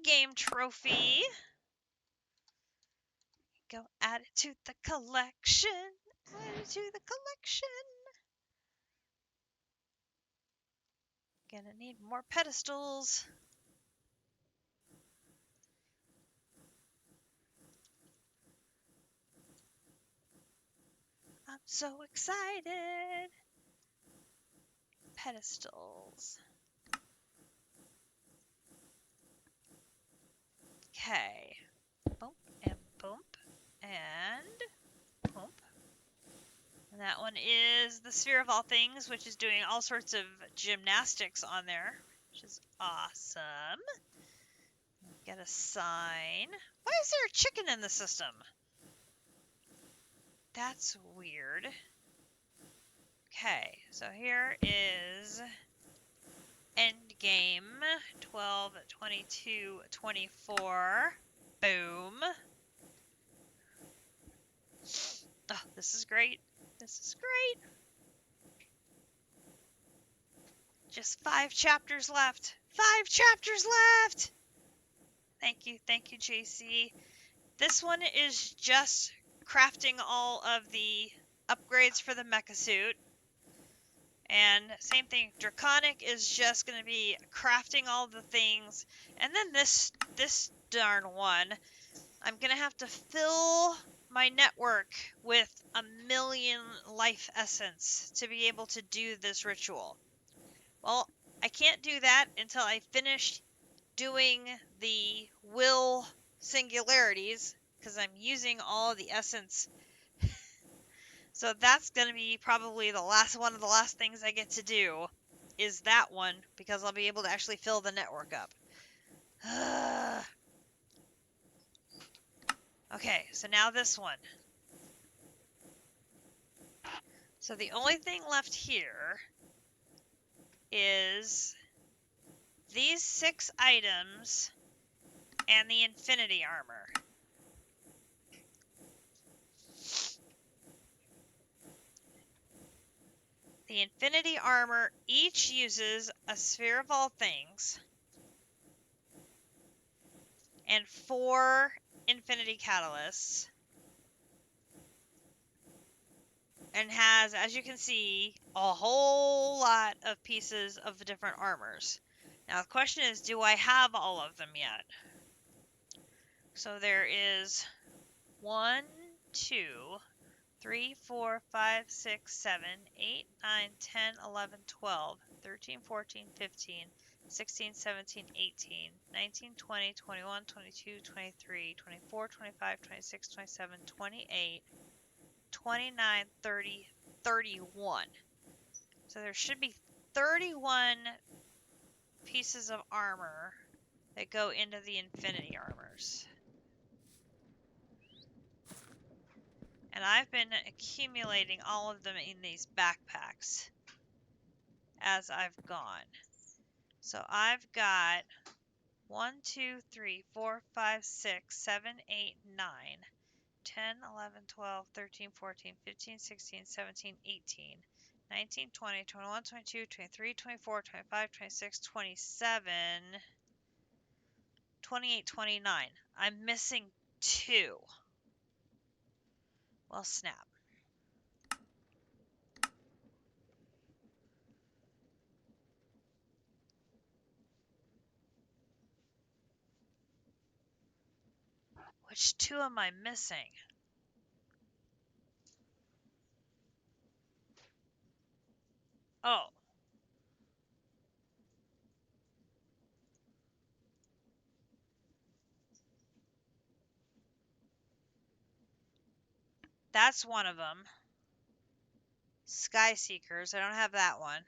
game trophy. Go add it to the collection. Add it to the collection. Gonna need more pedestals. I'm so excited. Pedestals. Okay. Bump and bump and bump. And that one is the Sphere of All Things, which is doing all sorts of gymnastics on there, which is awesome. Get a sign. Why is there a chicken in the system? That's weird. Okay, so here is end game 12, 22, 24. Boom. Oh, this is great. This is great. Just 5 chapters left. 5 chapters left. Thank you, JC. This one is just crafting all of the upgrades for the mecha suit. And same thing, Draconic is just going to be crafting all the things. And then this darn one, I'm going to have to fill my network with 1,000,000 life essence to be able to do this ritual. Well, I can't do that until I finish doing the will singularities, because I'm using all the essence. So that's going to be probably the last one of the last things I get to do is that one, because I'll be able to actually fill the network up. Okay, so now this one. So the only thing left here is these 6 items and the infinity armor. The infinity armor each uses a sphere of all things and 4 infinity catalysts, and has, as you can see, a whole lot of pieces of different armors. Now the question is, do I have all of them yet? So there is 1, 2, 3, 4, 5, 6, 7, 8, 9, 10, 11, 12, 13, 14, 15, 16, 17, 18, 19, 20, 21, 22, 23, 24, 25, 26, 27, 28, 29, 30, 31. So there should be 31 pieces of armor that go into the infinity armors. And I've been accumulating all of them in these backpacks as I've gone. So I've got 1, 2, 3, 4, 5, 6, 7, 8, 9, 10, 11, 12, 13, 14, 15, 16, 17, 18, 19, 20, 21, 22, 23, 24, 25, 26, 27, 28, 29. I'm missing 2. Well, snap. Which 2 am I missing? Oh. That's one of them. Sky Seekers. I don't have that one.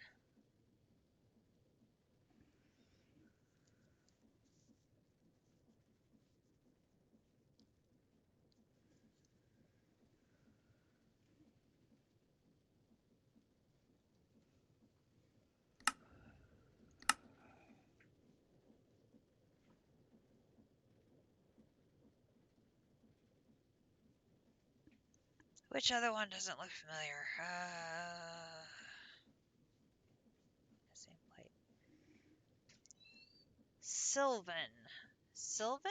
Which other one doesn't look familiar? Same plate. Sylvan. Sylvan?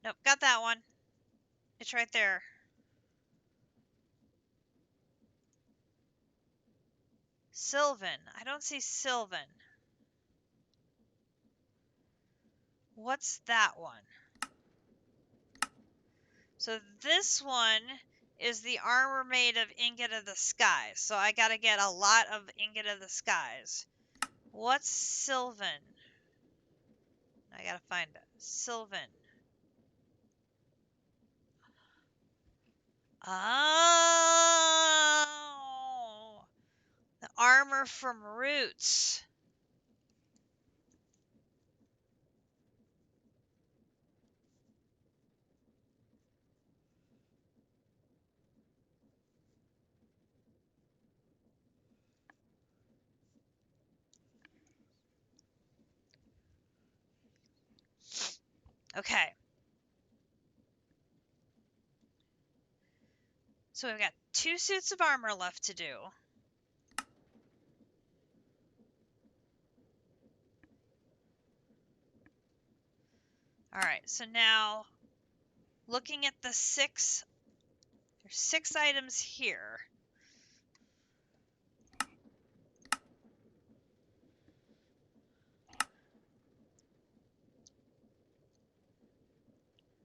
Nope, got that one. It's right there. Sylvan. I don't see Sylvan. What's that one? So this one is the armor made of ingot of the skies. So I gotta get a lot of ingot of the skies. What's Sylvan? I gotta find it. Sylvan. Oh! The armor from Roots. Okay. So we've got 2 suits of armor left to do. Alright, so now looking at the there's 6 items here.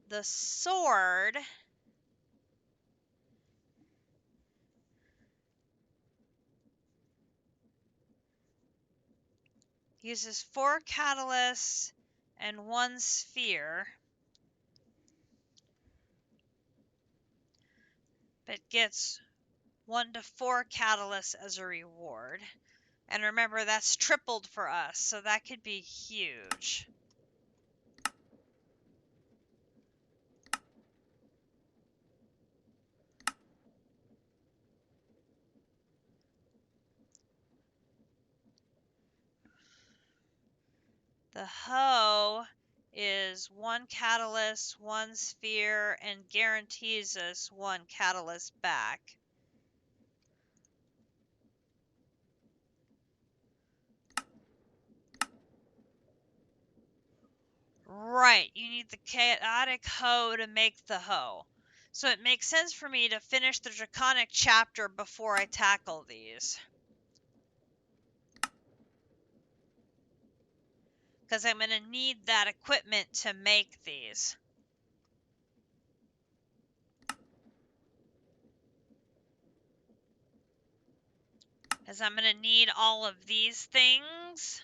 The sword uses 4 catalysts and 1 sphere, but gets 1 to 4 catalysts as a reward. And remember, that's tripled for us, so that could be huge. The hoe is 1 catalyst, 1 sphere, and guarantees us 1 catalyst back. Right, you need the chaotic hoe to make the hoe. So it makes sense for me to finish the draconic chapter before I tackle these. Because I'm going to need that equipment to make these. Because I'm going to need all of these things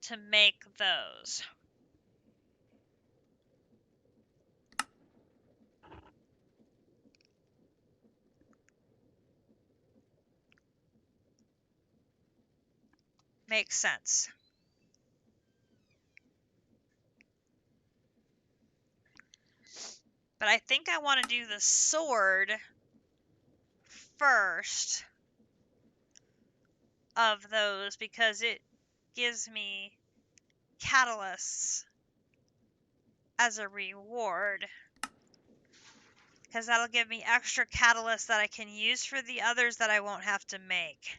to make those. Makes sense. But I think I want to do the sword first of those because it gives me catalysts as a reward. Because that'll give me extra catalysts that I can use for the others that I won't have to make.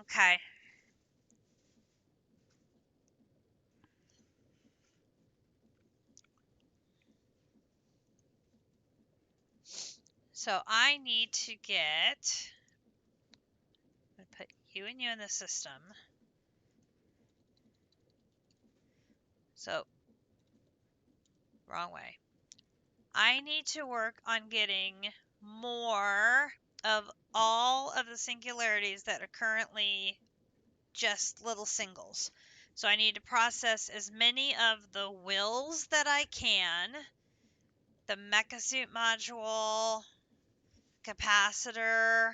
Okay. So I need to get... I'm going to put you and you in the system. So, wrong way. I need to work on getting more of all of the singularities that are currently just little singles. So I need to process as many of the wills that I can. The mecha suit module, capacitor,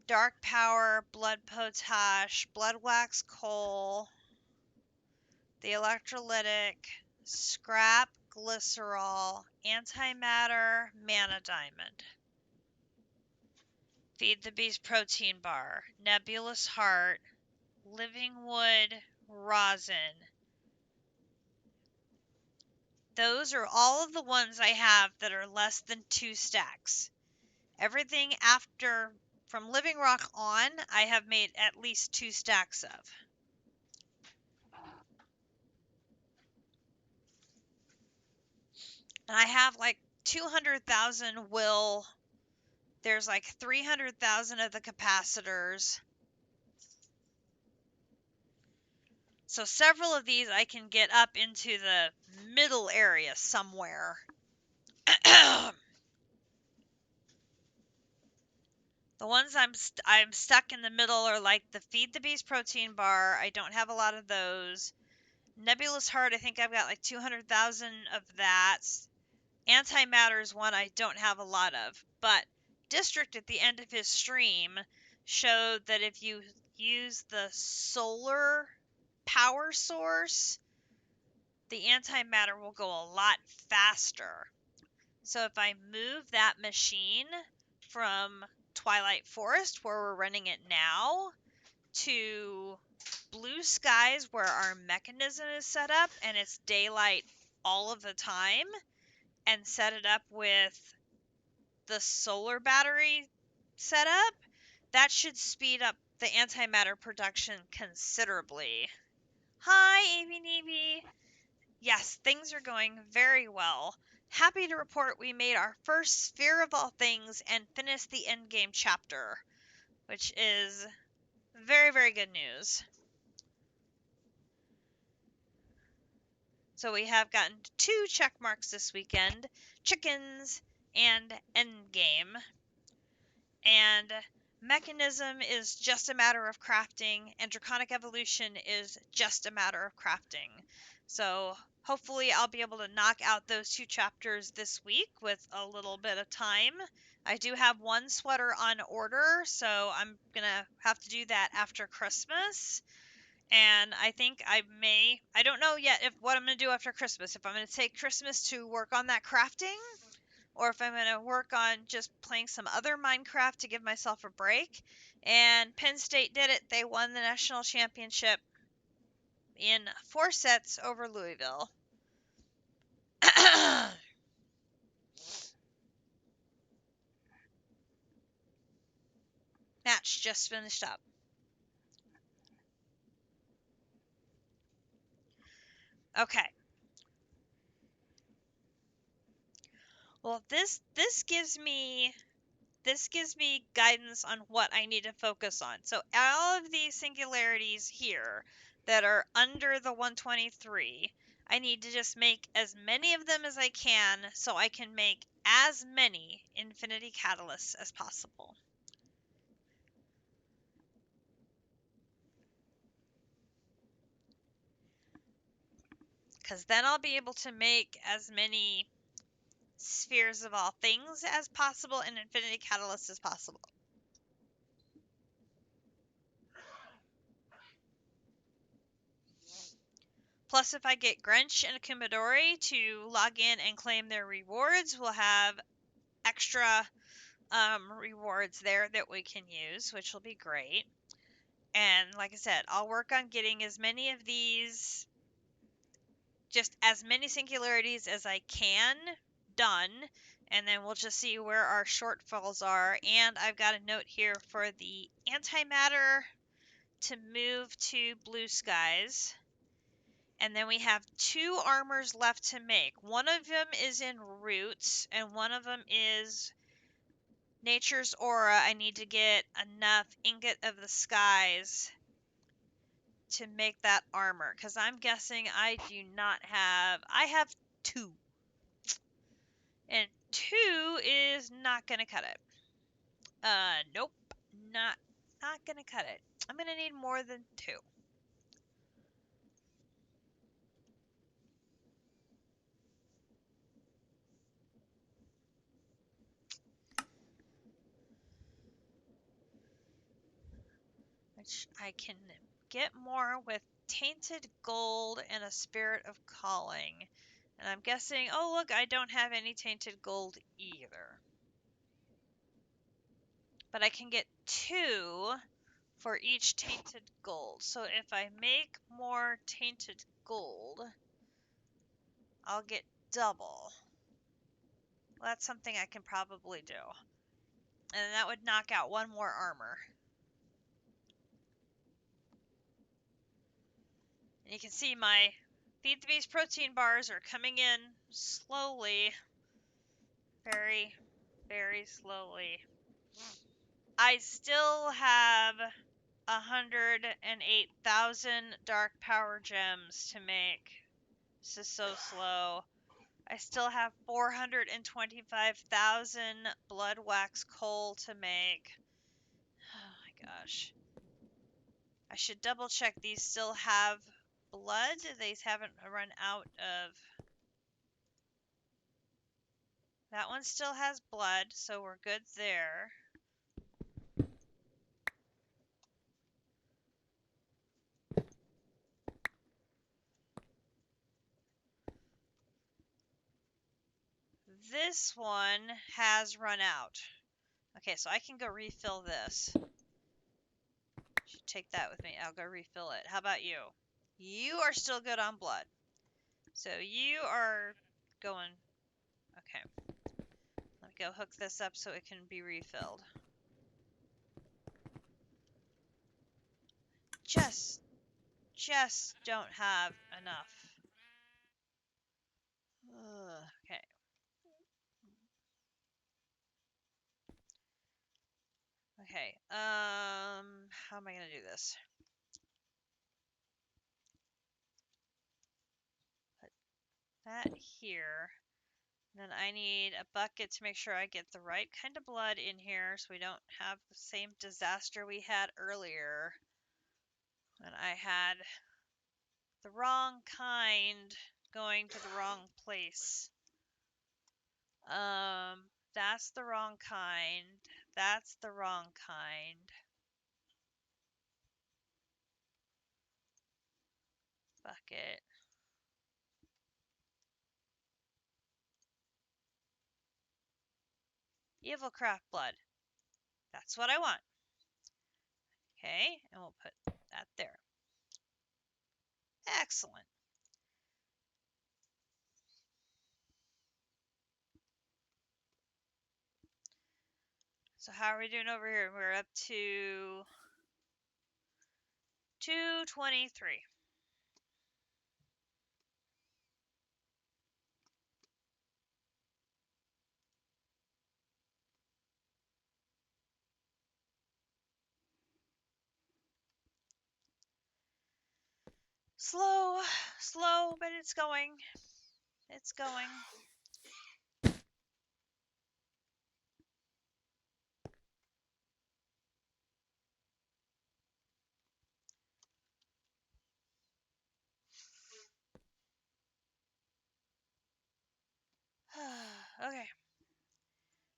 dark power, blood potash, blood wax coal, the electrolytic, scrap glycerol, antimatter, mana diamond. Feed the beast protein bar, nebulous heart, living wood, rosin. Those are all of the ones I have that are less than 2 stacks. Everything after, from living rock on, I have made at least 2 stacks of. And I have like 200,000 will. There's like 300,000 of the capacitors. So several of these I can get up into the middle area somewhere. The ones I'm stuck in the middle are like the Feed the Beast protein bar. I don't have a lot of those. Nebulous Heart, I think I've got like 200,000 of that. Antimatter is one I don't have a lot of. But District at the end of his stream showed that if you use the solar power source, the antimatter will go a lot faster. So if I move that machine from Twilight Forest, where we're running it now, to Blue Skies, where our mechanism is set up and it's daylight all of the time, and set it up with the solar battery setup, that should speed up the antimatter production considerably. Hi, Avy Navy. Yes, things are going very well. Happy to report we made our first Sphere of All Things and finished the endgame chapter, which is very, very good news. So we have gotten 2 check marks this weekend, chickens and endgame. And mechanism is just a matter of crafting, and draconic evolution is just a matter of crafting. So hopefully I'll be able to knock out those 2 chapters this week with a little bit of time. I do have 1 sweater on order, so I'm gonna have to do that after Christmas. And I think I don't know yet if what I'm gonna do after Christmas, if I'm gonna take Christmas to work on that crafting, or if I'm going to work on just playing some other Minecraft to give myself a break. And Penn State did it. They won the national championship in 4 sets over Louisville. Match just finished up. Okay. Well, this gives me guidance on what I need to focus on. So all of these singularities here that are under the 123, I need to just make as many of them as I can so I can make as many infinity catalysts as possible. Because then I'll be able to make as many spheres of all things as possible and infinity catalysts as possible. Plus, if I get Grinch and Kumadori to log in and claim their rewards, we'll have extra rewards there that we can use, which will be great. And like I said, I'll work on getting as many of these, just as many singularities as I can done, and then we'll just see where our shortfalls are. And I've got a note here for the antimatter to move to Blue Skies. And then we have 2 armors left to make. One of them is in Roots, and one of them is Nature's Aura. I need to get enough Ingot of the Skies to make that armor, because I'm guessing I do not have... I have 2. And 2 is not going to cut it. Nope. Not going to cut it. I'm going to need more than 2. Which I can get more with Tainted Gold and a Spirit of Calling. And I'm guessing, oh look, I don't have any Tainted Gold either. But I can get 2 for each Tainted Gold. So if I make more Tainted Gold, I'll get double. Well, that's something I can probably do. And that would knock out 1 more armor. And you can see my Feed the Beast protein bars are coming in slowly. Very, very slowly. I still have 108,000 dark power gems to make. This is so slow. I still have 425,000 blood wax coal to make. Oh my gosh. I should double check these still have blood. These haven't run out of... That one still has blood, so we're good there. this one has run out. Okay, so I can go refill this. Should take that with me. I'll go refill it. How about you? You are still good on blood. So you are going... Okay. Let me go hook this up so it can be refilled. Just don't have enough. Okay. Okay. How am I gonna do this? Put that here. Then I need a bucket to make sure I get the right kind of blood in here so we don't have the same disaster we had earlier. When I had the wrong kind going to the wrong place. That's the wrong kind. That's the wrong kind. Bucket. Evil craft blood. That's what I want. Okay, and we'll put that there. Excellent. So how are we doing over here? We're up to 223. Slow, slow, but it's going. It's going. Okay.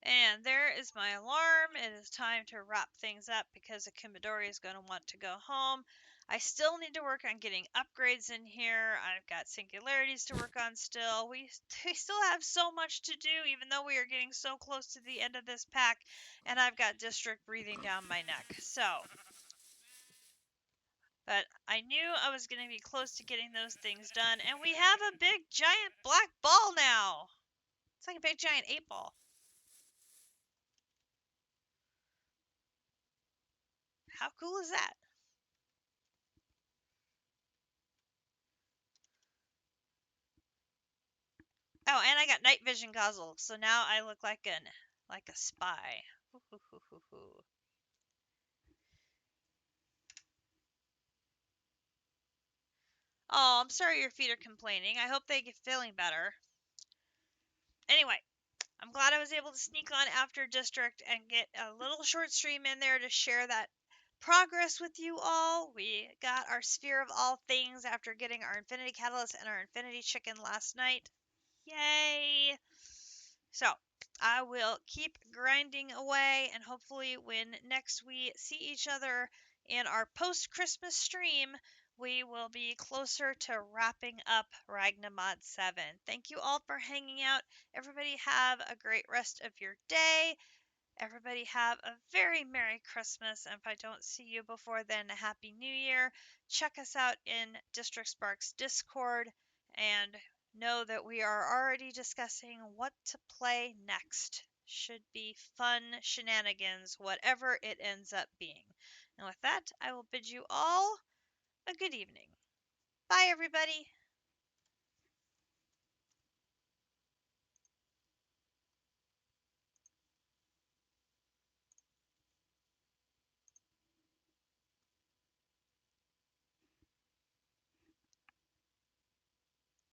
And there is my alarm. It is time to wrap things up because Akimidori is going to want to go home. I still need to work on getting upgrades in here. I've got singularities to work on still. We still have so much to do, even though we are getting so close to the end of this pack. And I've got district breathing down my neck. But I knew I was going to be close to getting those things done. And we have a big, giant black ball now. It's like a big, giant 8-ball. How cool is that? Oh, and I got night vision goggles, so now I look like a spy. Oh, I'm sorry your feet are complaining. I hope they get feeling better. Anyway, I'm glad I was able to sneak on after district and get a little short stream in there to share that progress with you all. We got our sphere of all things after getting our infinity catalyst and our infinity chicken last night. Yay! So I will keep grinding away, and hopefully when next we see each other in our post-Christmas stream, we will be closer to wrapping up Ragnamod 7. Thank you all for hanging out. Everybody have a great rest of your day. Everybody have a very Merry Christmas, and if I don't see you before then, a Happy New Year. Check us out in District Sparks Discord, and know that we are already discussing what to play next. Should be fun shenanigans, whatever it ends up being. And with that, I will bid you all a good evening. Bye, everybody.